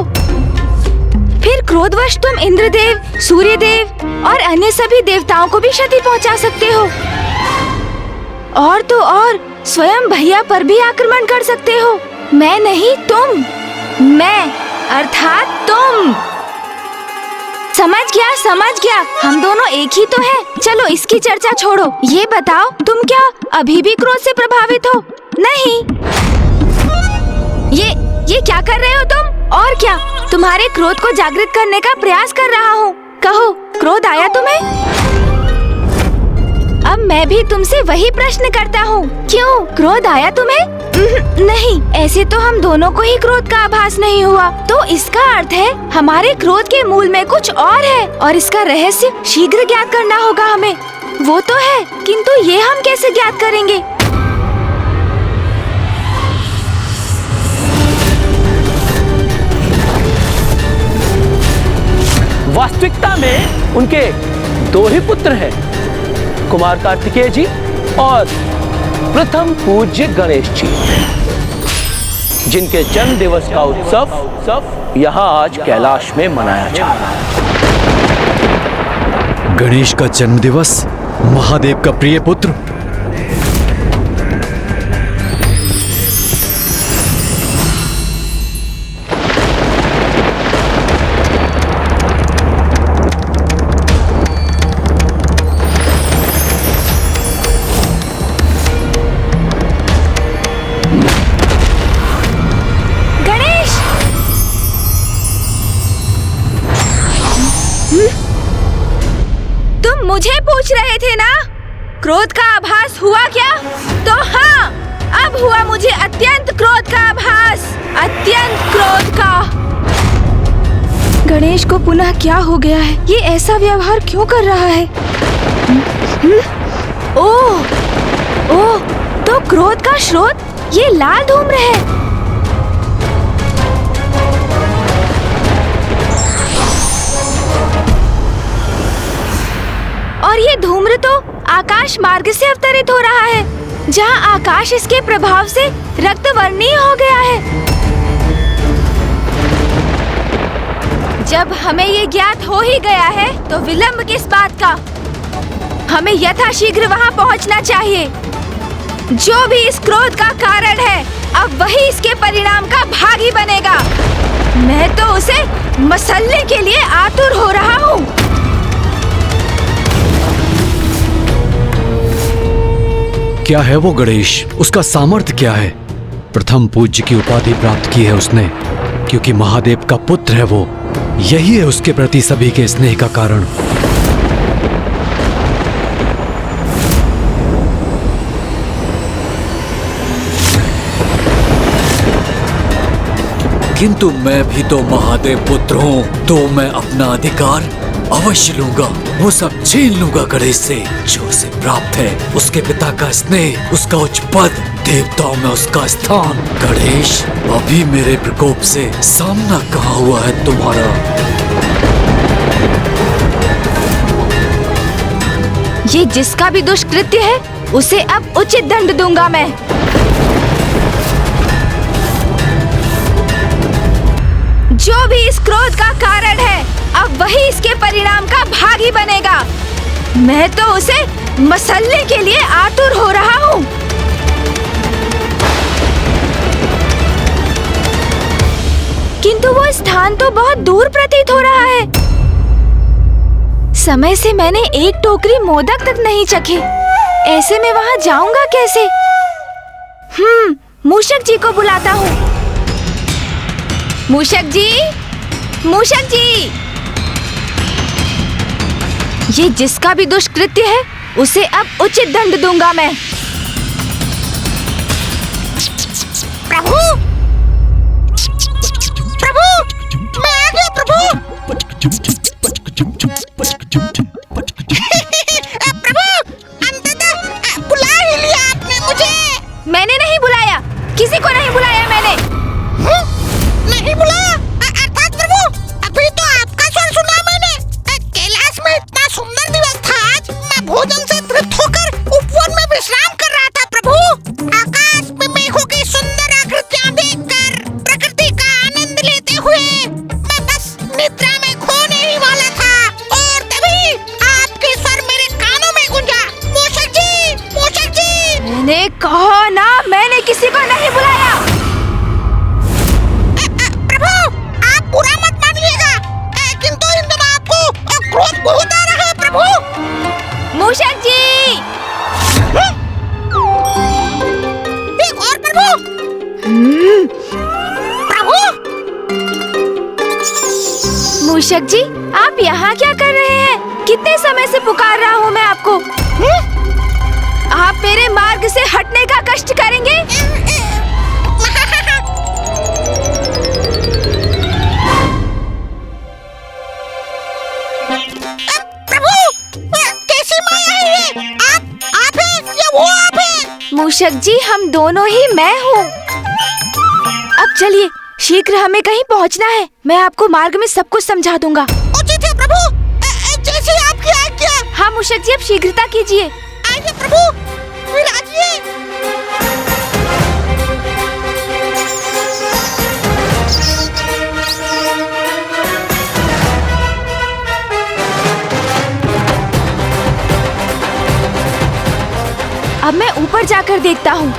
फिर क्रोधवश तुम इंद्रदेव, सूर्यदेव और अन्य सभी देवताओं को भी क्षति पहुंचा सकते हो। और तो और स्वयं भैया पर भी आक्रमण कर सकते हो। मैं नहीं, तुम। मैं अर्थात तुम। समझ गया, हम दोनों एक ही तो हैं। चलो इसकी चर्चा छोड़ो, ये बताओ तुम क्या अभी भी क्रोध से प्रभावित हो? नहीं। ये क्या कर रहे हो तुम? और क्या, तुम्हारे क्रोध को जागृत करने का प्रयास कर रहा हूँ। कहो, क्रोध आया तुम्हें? अब मैं भी तुमसे वही प्रश्न करता हूँ, क्यों क्रोध आया तुम्हें? नहीं, ऐसे तो हम दोनों को ही क्रोध का आभास नहीं हुआ। तो इसका अर्थ है हमारे क्रोध के मूल में कुछ और है, और इसका रहस्य शीघ्र ज्ञात करना होगा हमें। वो तो है, किंतु ये हम कैसे ज्ञात करेंगे? वास्तविकता में उनके दो ही पुत्र हैं, कुमार कार्तिकेय जी और प्रथम पूज्य गणेश जी, जिनके जन्म दिवस का उत्सव यहाँ आज कैलाश में मनाया जा रहा है। गणेश का जन्म दिवस, महादेव का प्रिय पुत्र। मुझे पूछ रहे थे ना, क्रोध का आभास हुआ क्या? तो हाँ, अब हुआ मुझे अत्यंत क्रोध का आभास, अत्यंत क्रोध का। गणेश को पुनः क्या हो गया है? ये ऐसा व्यवहार क्यों कर रहा है? ओह, तो क्रोध का स्रोत ये लाल धूम्र है। और ये धूम्र तो आकाश मार्ग से अवतरित हो रहा है, जहाँ आकाश इसके प्रभाव से रक्तवर्णीय हो गया है। जब हमें ये ज्ञात हो ही गया है, तो विलंब किस बात का? हमें यथाशीघ्र वहाँ पहुँचना चाहिए। जो भी इस क्रोध का कारण है, अब वही इसके परिणाम का भागी बनेगा। मैं तो उसे मसलने के लिए आतुर हो रहा हूँ। क्या है वो गणेश? उसका सामर्थ्य क्या है? प्रथम पूज्य की उपाधि प्राप्त की है उसने, क्योंकि महादेव का पुत्र है वो। यही है उसके प्रति सभी के स्नेह का कारण। किंतु मैं भी तो महादेव पुत्र हूँ, तो मैं अपना अधिकार अवश्य लूंगा। वो सब छीन लूंगा गणेश से, जो उसे प्राप्त है। उसके पिता का स्नेह, उसका उच्च पद, देवताओं में उसका स्थान। गणेश, अभी मेरे प्रकोप से सामना कहाँ हुआ है तुम्हारा? ये जिसका भी दुष्कृत्य है, उसे अब उचित दंड दूंगा मैं। जो भी इस क्रोध का कारण है, अब वही इसके परिणाम का भागी बनेगा। मैं तो उसे मसलने के लिए आतुर हो रहा हूँ। किंतु वो स्थान तो बहुत दूर प्रतीत हो रहा है। समय से मैंने एक टोकरी मोदक तक नहीं चखे। ऐसे में वहाँ जाऊंगा कैसे? मूषक जी को बुलाता हूँ। मूषक जी, मूषक जी, ये जिसका भी दुष्कृत्य है उसे अब उचित दंड दूंगा मैं। प्रभु, प्रभु, मैं आ गया प्रभु। प्रभु, अंततः बुला ही लिया आपने मुझे। मैंने नहीं बुलाया, किसी को नहीं बुलाया मैंने। नहीं बुलाया? अर्थात प्रभु, अभी तो आपका स्वर सुना मैंने। कैलाश में इतना सुंदर दिवस था आज। मैं भोजन से तृप्त होकर उपवन में विश्राम कर रहा था प्रभु। आकाश में मेघों की सुंदर आकृतियां देखकर प्रकृति का आनंद लेते हुए मैं बस निद्रा में खोने ही वाला था और तभी आपके स्वर मेरे कानों में गूंजा। मूषक जी, मूषक जी। मैंने कहा ना, मैंने किसी को नहीं बुलाया। बुरा मत मानिएगा, किंतु इन दिनों आपको क्रोध बहुत आ रहा है प्रभु। मूषक जी, एक और प्रभु। प्रभु, मूषक जी, आप यहाँ क्या कर रहे हैं? कितने समय से पुकार रहा हूँ मैं आपको। आप मेरे मार्ग से हटने का कष्ट करेंगे? मूषक जी, हम दोनों ही मैं हूँ। अब चलिए, शीघ्र हमें कहीं पहुँचना है। मैं आपको मार्ग में सब कुछ समझा दूंगा। उचित है प्रभु, जैसी आपकी आज्ञा। हाँ मूषक जी, अब शीघ्रता कीजिए। आइए प्रभु, विराजिए। अब मैं ऊपर जाकर देखता हूँ।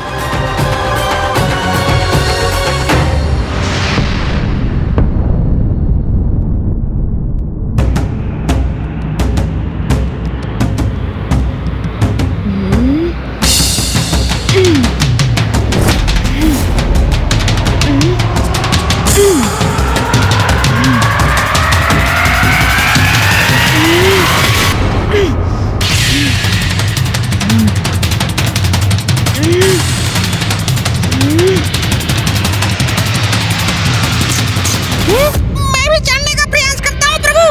मैं भी चढ़ने का प्रयास करता हूँ प्रभु।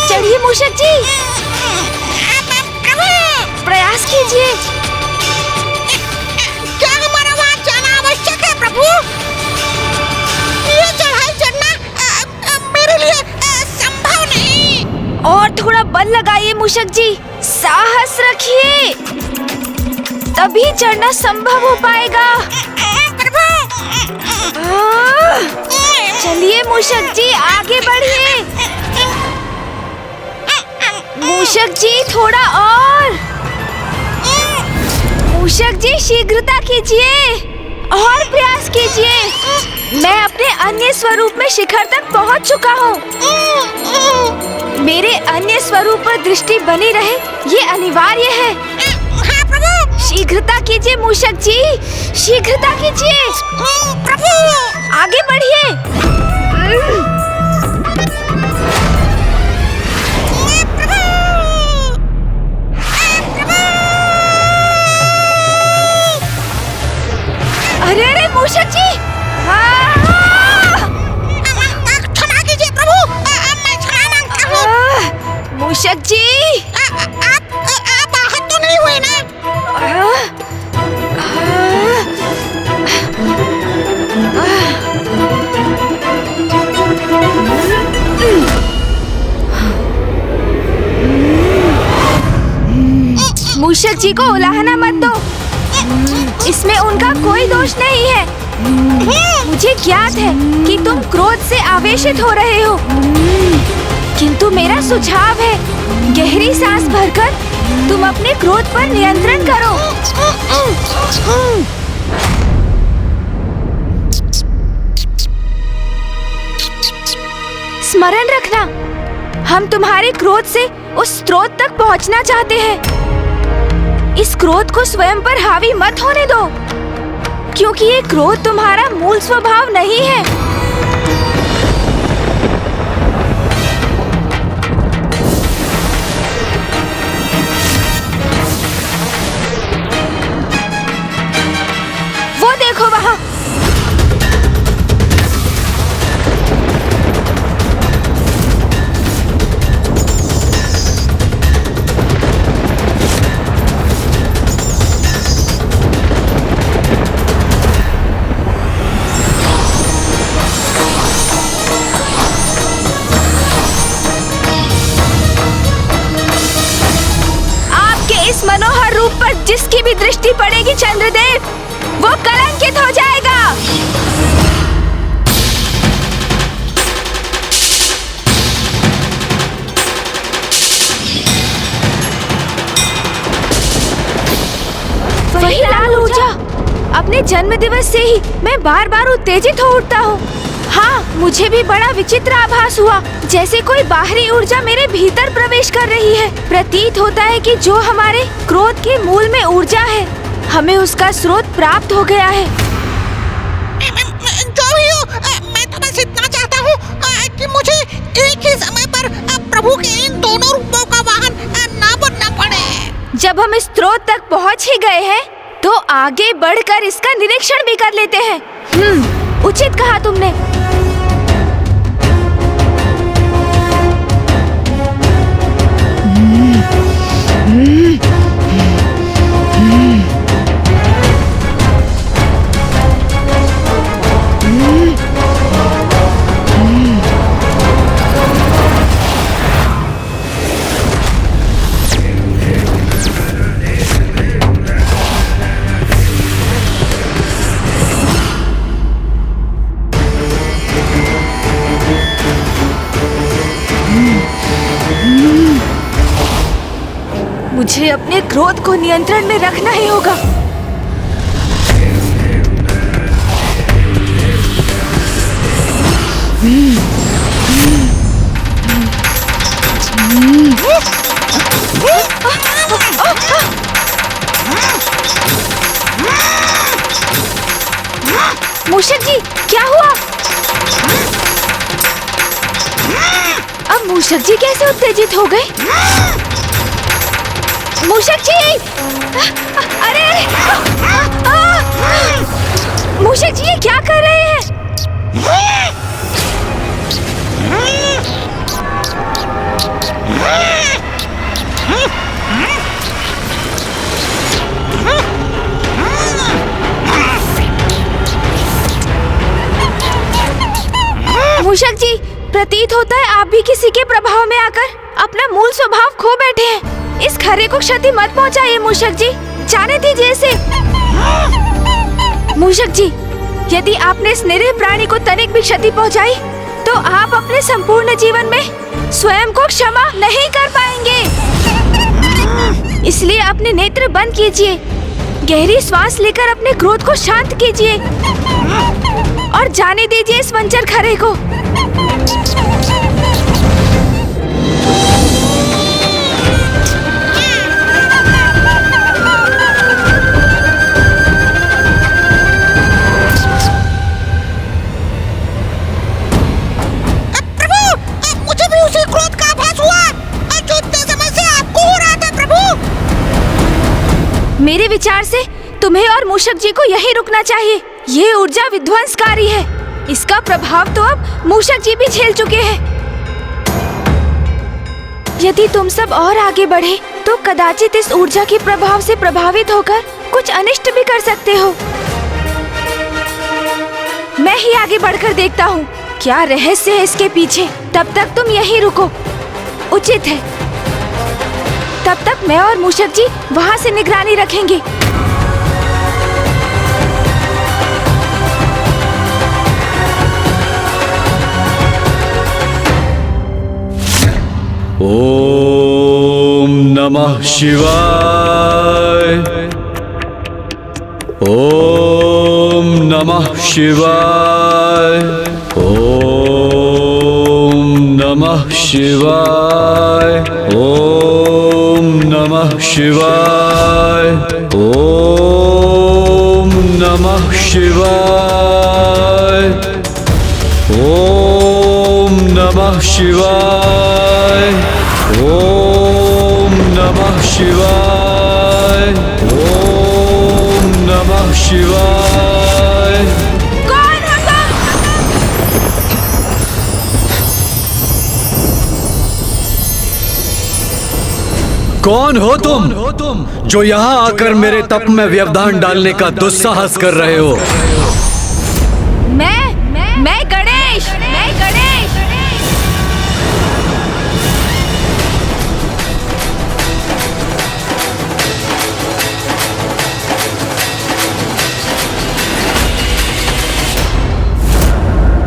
चढ़िए मूषक जी, प्रयास कीजिए। क्या हमारा वहाँ जाना आवश्यक है प्रभु? ये चढ़ाई चढ़ना मेरे लिए संभव नहीं। और थोड़ा बल लगाइए मूषक जी, साहस रखिए, तभी चढ़ना संभव हो पाएगा। चलिए मूषक जी, आगे बढ़िए। मूषक जी, थोड़ा और। मूषक जी, शीघ्रता कीजिए और प्रयास कीजिए। मैं अपने अन्य स्वरूप में शिखर तक पहुंच चुका हूँ। मेरे अन्य स्वरूप पर दृष्टि बनी रहे, ये अनिवार्य है। हाँ प्रभु। शीघ्रता कीजिए मूषक जी, शीघ्रता कीजिए। प्रभु, आगे बढ़िए। अरे अरे मूषक जी, क्षमा कीजिए प्रभु, मैं क्षमा मांगता हूँ। मूषक जी, आप आहत तो नहीं हुए ना? मूषक जी को उलाहना मत दो, इसमें उनका कोई दोष नहीं है। मुझे ज्ञात है कि तुम क्रोध से आवेशित हो रहे हो। किंतु मेरा सुझाव है, गहरी सांस भरकर तुम अपने क्रोध पर नियंत्रण करो। स्मरण रखना, हम तुम्हारे क्रोध से उस स्रोत तक पहुंचना चाहते हैं। इस क्रोध को स्वयं पर हावी मत होने दो, क्योंकि ये क्रोध तुम्हारा मूल स्वभाव नहीं है। वो देखो वहाँ। मनोहर रूप पर जिसकी भी दृष्टि पड़ेगी चंद्रदेव, वो कलंकित हो जाएगा। वही लाल ऊर्जा। अपने जन्म दिवस से ही मैं बार बार उत्तेजित हो उठता हूँ। हाँ, मुझे भी बड़ा विचित्र आभास हुआ, जैसे कोई बाहरी ऊर्जा मेरे भीतर प्रवेश कर रही है। प्रतीत होता है कि जो हमारे क्रोध के मूल में ऊर्जा है, हमें उसका स्रोत प्राप्त हो गया है। जो भी हो, मैं तो बस इतना चाहता हूँ कि मुझे एक ही समय पर प्रभु के इन दोनों रूपों का वाहन ना बनना पड़े। जब हम इस स्रोत तक पहुँच ही गए हैं, तो आगे बढ़कर इसका निरीक्षण भी कर लेते हैं। उचित कहा तुमने। मुझे अपने क्रोध को नियंत्रण में रखना ही होगा। मूषक जी, क्या हुआ? अब मूषक जी कैसे उत्तेजित हो गए? मूषक जी! अरे मूषक जी, ये क्या कर रहे हैं? मूषक जी, प्रतीत होता है आप भी किसी के प्रभाव में आकर अपना मूल स्वभाव खो बैठे हैं। इस खरे को क्षति मत पहुंचाइए मूषक जी, जाने दीजिए इसे। मूषक जी, यदि आपने इस निरीह प्राणी को तनिक भी क्षति पहुंचाई, तो आप अपने संपूर्ण जीवन में स्वयं को क्षमा नहीं कर पाएंगे। इसलिए अपने नेत्र बंद कीजिए, गहरी श्वास लेकर अपने क्रोध को शांत कीजिए और जाने दीजिए इस वंचर खरे को। मेरे विचार से तुम्हें और मूषक जी को यहीं रुकना चाहिए। ये ऊर्जा विध्वंसकारी है, इसका प्रभाव तो अब मूषक जी भी झेल चुके हैं। यदि तुम सब और आगे बढ़े तो कदाचित इस ऊर्जा के प्रभाव से प्रभावित होकर कुछ अनिष्ट भी कर सकते हो। मैं ही आगे बढ़कर देखता हूँ क्या रहस्य है इसके पीछे। तब तक तुम यहीं रुको, उचित है। तब तक मैं और मूषक जी वहाँ से निगरानी रखेंगे। ओम नमः शिवाय। ओम नमः शिवाय। ओम नमः शिवाय। ओम नमः शिवाय। ओम नमः शिवाय। ओम नमः शिवाय। ओम नमः शिवाय। ओम नमः शिवाय। कौन हो तुम जो यहाँ आकर मेरे तप में व्यवधान डालने का दुस्साहस कर रहे हो? मैं गणेश।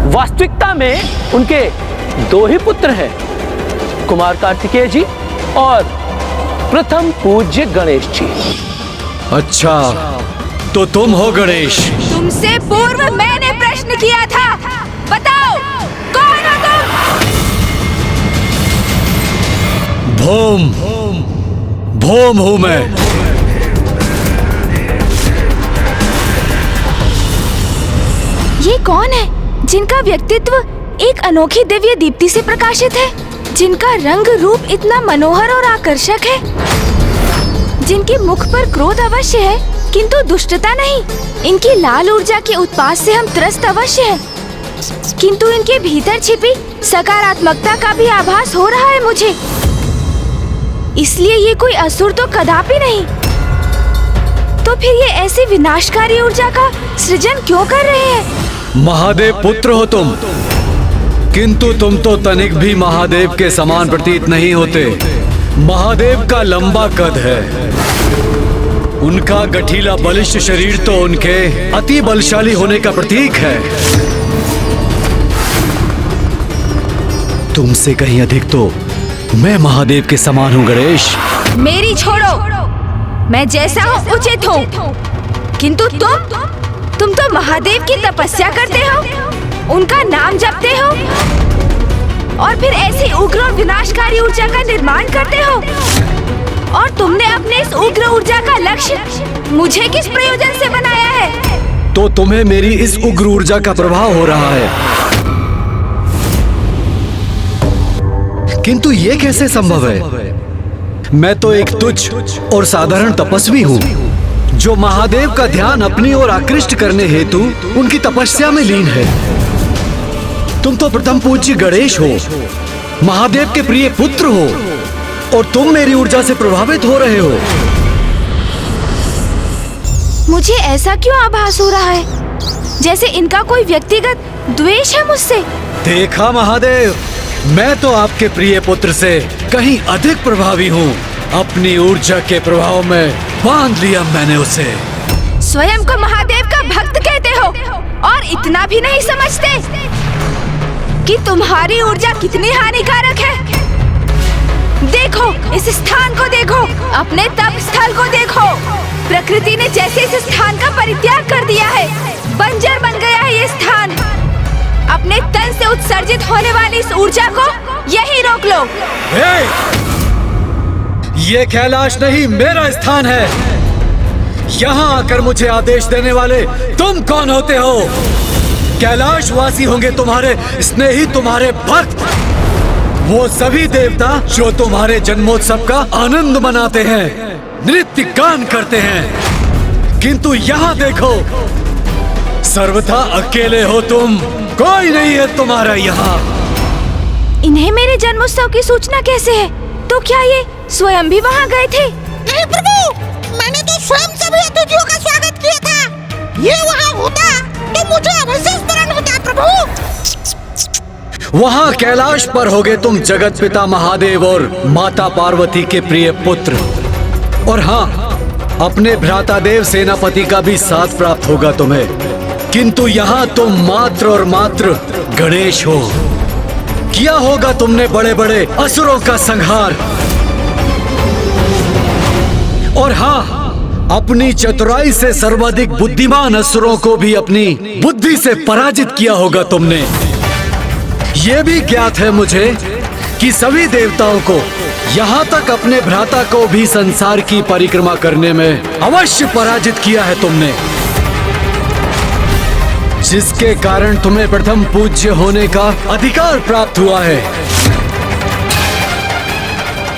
वास्तविकता में उनके दो ही पुत्र हैं, कुमार कार्तिकेय जी और प्रथम पूज्य गणेश जी। अच्छा, तो तुम हो गणेश? तुमसे पूर्व मैंने प्रश्न किया था, बताओ कौन हो तुम? भोम हूं मैं। ये कौन है जिनका व्यक्तित्व एक अनोखी दिव्य दीप्ति से प्रकाशित है, जिनका रंग रूप इतना मनोहर और आकर्षक है, जिनके मुख पर क्रोध अवश्य है किंतु दुष्टता नहीं, इनकी लाल ऊर्जा के उत्पात से हम त्रस्त अवश्य हैं, किंतु इनके भीतर छिपी सकारात्मकता का भी आभास हो रहा है मुझे। इसलिए ये कोई असुर तो कदापि नहीं। तो फिर ये ऐसी विनाशकारी ऊर्जा का सृजन क्यों कर रहे हैं? महादेव पुत्र हो तुम, किंतु तुम तो तनिक भी महादेव के समान प्रतीत नहीं होते। महादेव का लंबा कद है, उनका गठीला बलिष्ठ शरीर तो उनके अति बलशाली होने का प्रतीक है। तुमसे कहीं अधिक तो मैं महादेव के समान हूँ गणेश। मेरी छोड़ो, मैं जैसा हूँ उचित हूँ, किंतु तुम तो महादेव की तपस्या करते हो, उनका नाम जपते हो और फिर ऐसी उग्र और विनाशकारी ऊर्जा का निर्माण करते हो। और तुमने अपने इस उग्र ऊर्जा का लक्ष्य मुझे किस प्रयोजन से बनाया है? तो तुम्हें मेरी इस उग्र ऊर्जा का प्रभाव हो रहा है, किंतु ये कैसे संभव है? मैं तो एक तुच्छ और साधारण तपस्वी हूँ जो महादेव का ध्यान अपनी ओर आकृष्ट करने हेतु उनकी तपस्या में लीन है। तुम तो प्रथम पूज्य गणेश हो, महादेव के प्रिय पुत्र हो, और तुम मेरी ऊर्जा से प्रभावित हो रहे हो। मुझे ऐसा क्यों आभास हो रहा है जैसे इनका कोई व्यक्तिगत द्वेष है मुझसे? देखा महादेव, मैं तो आपके प्रिय पुत्र से कहीं अधिक प्रभावी हूँ। अपनी ऊर्जा के प्रभाव में बांध लिया मैंने उसे। स्वयं को महादेव का भक्त कहते हो और इतना भी नहीं समझते कि तुम्हारी ऊर्जा कितनी हानिकारक है। देखो इस स्थान को, देखो अपने तप स्थल को देखो। प्रकृति ने जैसे इस स्थान का परित्याग कर दिया है, बंजर बन गया है ये स्थान। अपने तन से उत्सर्जित होने वाली इस ऊर्जा को यहीं रोक लो। ये कैलाश नहीं मेरा स्थान है। यहाँ आकर मुझे आदेश देने वाले तुम कौन होते हो? कैलाश वासी होंगे तुम्हारे स्नेही, तुम्हारे भक्त, वो सभी देवता जो तुम्हारे जन्मोत्सव का आनंद मनाते हैं, नृत्य गान करते हैं। किंतु यहाँ देखो, सर्वथा अकेले हो तुम, कोई नहीं है तुम्हारा यहाँ। इन्हें मेरे जन्मोत्सव की सूचना कैसे है? तो क्या ये स्वयं भी वहाँ गए थे? नहीं प्रभु, मैंने तो स्वयं सभी अतिथियों का स्वागत किया था। ये वहाँ होता तो मुझे अवश्य स्मरण होता प्रभु। वहाँ कैलाश पर होगे तुम जगत पिता महादेव और माता पार्वती के प्रिय पुत्र, और हाँ, अपने भ्राता देव सेनापति का भी साथ प्राप्त होगा तुम्हें। किंतु यहाँ तुम मात्र और मात्र गणेश हो, किया होगा तुमने बड़े बड़े असुरों का संहार। और हाँ, अपनी चतुराई से सर्वाधिक बुद्धिमान असुरों को भी अपनी बुद्धि से पराजित किया होगा तुमने। ये भी ज्ञात है मुझे कि सभी देवताओं को, यहाँ तक अपने भ्राता को भी संसार की परिक्रमा करने में अवश्य पराजित किया है तुमने, जिसके कारण तुम्हें प्रथम पूज्य होने का अधिकार प्राप्त हुआ है।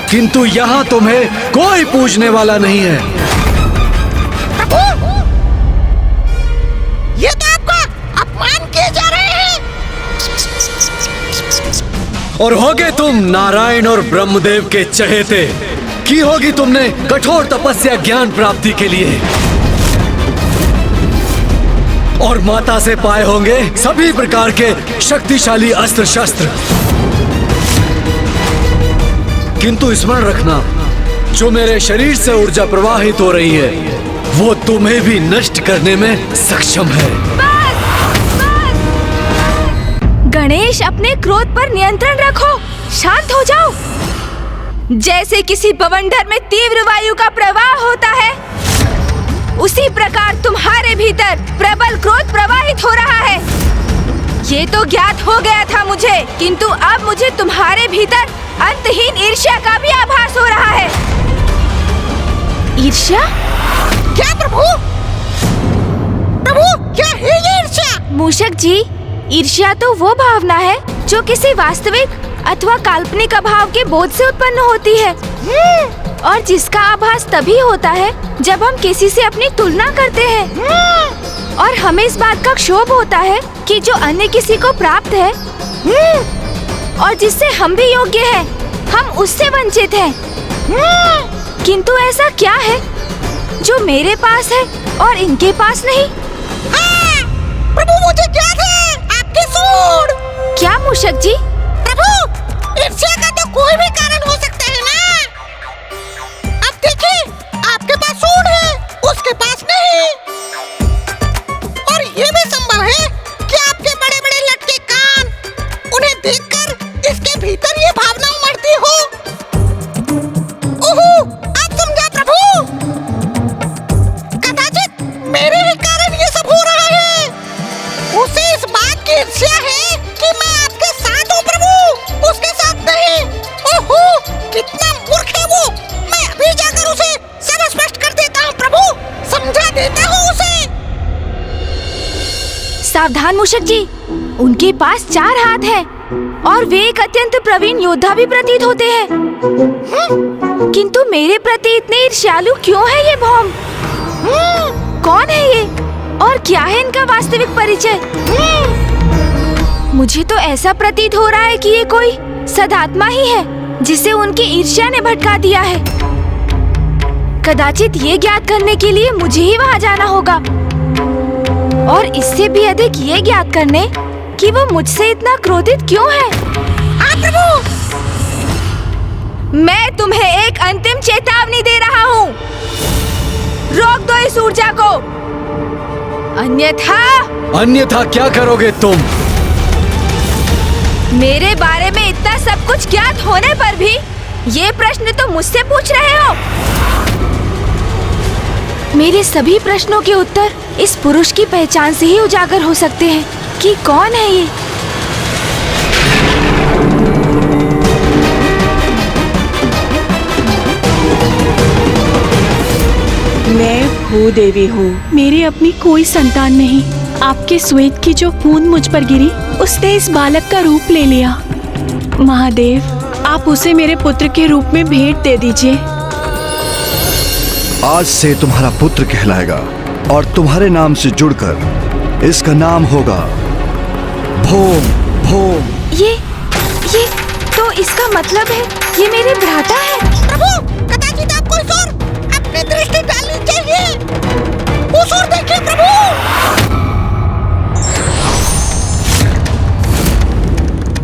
किंतु यहाँ तुम्हें कोई पूजने वाला नहीं है। प्रभु, ये तो आपका अपमान किए जा रहे हैं। और होगे तुम नारायण और ब्रह्मदेव के चहेते। की होगी तुमने कठोर तपस्या ज्ञान प्राप्ति के लिए, और माता से पाए होंगे सभी प्रकार के शक्तिशाली अस्त्र शस्त्र। किंतु स्मरण रखना, जो मेरे शरीर से ऊर्जा प्रवाहित हो रही है वो तुम्हें भी नष्ट करने में सक्षम है। गणेश, अपने क्रोध पर नियंत्रण रखो, शांत हो जाओ। जैसे किसी बवंडर में तीव्र वायु का प्रवाह होता है, उसी प्रकार तुम्हारे भीतर प्रबल क्रोध प्रवाहित हो रहा है। ये तो ज्ञात हो गया था मुझे, किंतु अब मुझे तुम्हारे भीतर अंतहीन ईर्ष्या का भी आभास हो रहा है। ईर्ष्या? क्या प्रभु? प्रभु, क्या है ये ईर्ष्या? मूषक जी, ईर्ष्या तो वो भावना है जो किसी वास्तविक अथवा काल्पनिक अभाव के बोध से उत्पन्न होती है, और जिसका आभास तभी होता है जब हम किसी से अपनी तुलना करते हैं, और हमें इस बात का क्षोभ होता है कि जो अन्य किसी को प्राप्त है और जिससे हम भी योग्य हैं, हम उससे वंचित हैं। किंतु ऐसा क्या है जो मेरे पास है और इनके पास नहीं? प्रभु, मुझे ज्ञात है आपकी सूंड। क्या मूषक जी? प्रभु, ईर्ष्या का तो कोई भी कारण हो सकता है ना। अब देखिए, आपके पास सूंड है, उसके पास नहीं। और ये भी संभव है कि आपके बड़े बड़े लटके कान, उन्हें देखकर इसके भीतर ये भावना उमड़ती हो। ओहो, आप समझा प्रभु। कदाचित मेरे ही कारण ये सब हो रहा है। उसे इस बात की ईर्ष्या है कि मैं आपके साथ हूँ प्रभु, उसके साथ नहीं। ओहो, कितना मूर्ख है वो। मैं अभी जाकर उसे सब स्पष्ट कर देता हूँ प्रभु, समझा देता हूँ उसे। सावधान मूषक जी, उनके पास 4 हाथ हैं और वे एक अत्यंत प्रवीण योद्धा भी प्रतीत होते हैं। किंतु मेरे प्रति इतने ईर्ष्यालु क्यों है ये भौम? कौन है ये और क्या है इनका वास्तविक परिचय? मुझे तो ऐसा प्रतीत हो रहा है कि ये कोई सदात्मा ही है जिसे उनकी ईर्ष्या ने भटका दिया है। कदाचित ये ज्ञात करने के लिए मुझे ही वहाँ जाना होगा, और इससे भी अधिक ये ज्ञात करने कि वो मुझसे इतना क्रोधित क्यों है। प्रभु, मैं तुम्हें एक अंतिम चेतावनी दे रहा हूँ, रोक दो इस ऊर्जा को, अन्यथा क्या करोगे तुम? मेरे बारे में इतना सब कुछ ज्ञात होने पर भी ये प्रश्न तो मुझसे पूछ रहे हो। मेरे सभी प्रश्नों के उत्तर इस पुरुष की पहचान से ही उजागर हो सकते हैं कि कौन है ये। मैं भूदेवी हूँ, मेरी अपनी कोई संतान नहीं। आपके श्वेत की जो बूंद मुझ पर गिरी, उसने इस बालक का रूप ले लिया। महादेव, आप उसे मेरे पुत्र के रूप में भेंट दे दीजिए। आज से तुम्हारा पुत्र कहलाएगा और तुम्हारे नाम से जुड़कर इसका नाम होगा भौम। भौम। ये तो इसका मतलब है ये मेरे भ्राता है। प्रभु, कदाचित आपको इस ओर अपनी दृष्टि डालनी चाहिए। उस ओर देखिए प्रभु।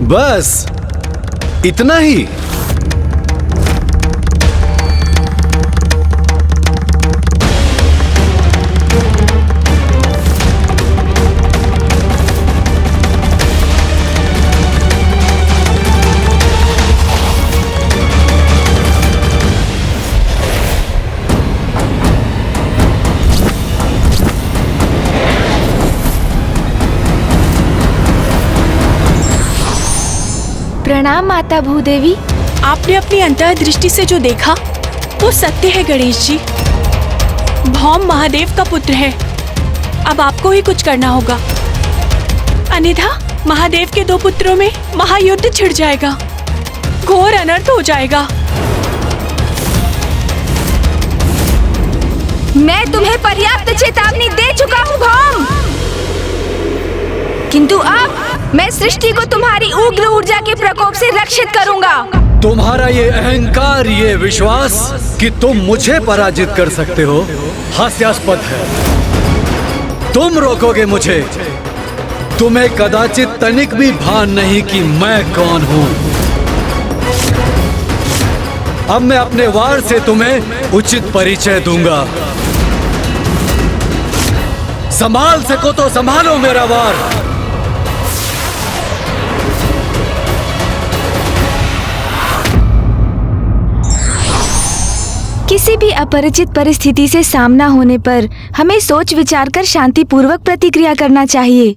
बस इतना ही? प्रणाम माता भूदेवी। आपने अपनी अंतर्दृष्टि से जो देखा वो सत्य है गणेश जी। भौम महादेव का पुत्र है। अब आपको ही कुछ करना होगा, अन्यथा महादेव के 2 पुत्रों में महायुद्ध छिड़ जाएगा, घोर अनर्थ हो जाएगा। मैं तुम्हें पर्याप्त चेतावनी दे चुका हूँ भौम, किंतु अब मैं सृष्टि को तुम्हारी उग्र ऊर्जा के प्रकोप से रक्षित करूंगा। तुम्हारा ये अहंकार, ये विश्वास कि तुम मुझे पराजित कर सकते हो, हास्यास्पद है। तुम रोकोगे मुझे? तुम्हें कदाचित तनिक भी भान नहीं कि मैं कौन हूं। अब मैं अपने वार से तुम्हें उचित परिचय दूंगा। संभाल सको तो संभालो मेरा वार। किसी भी अपरिचित परिस्थिति से सामना होने पर हमें सोच विचार कर शांतिपूर्वक प्रतिक्रिया करना चाहिए।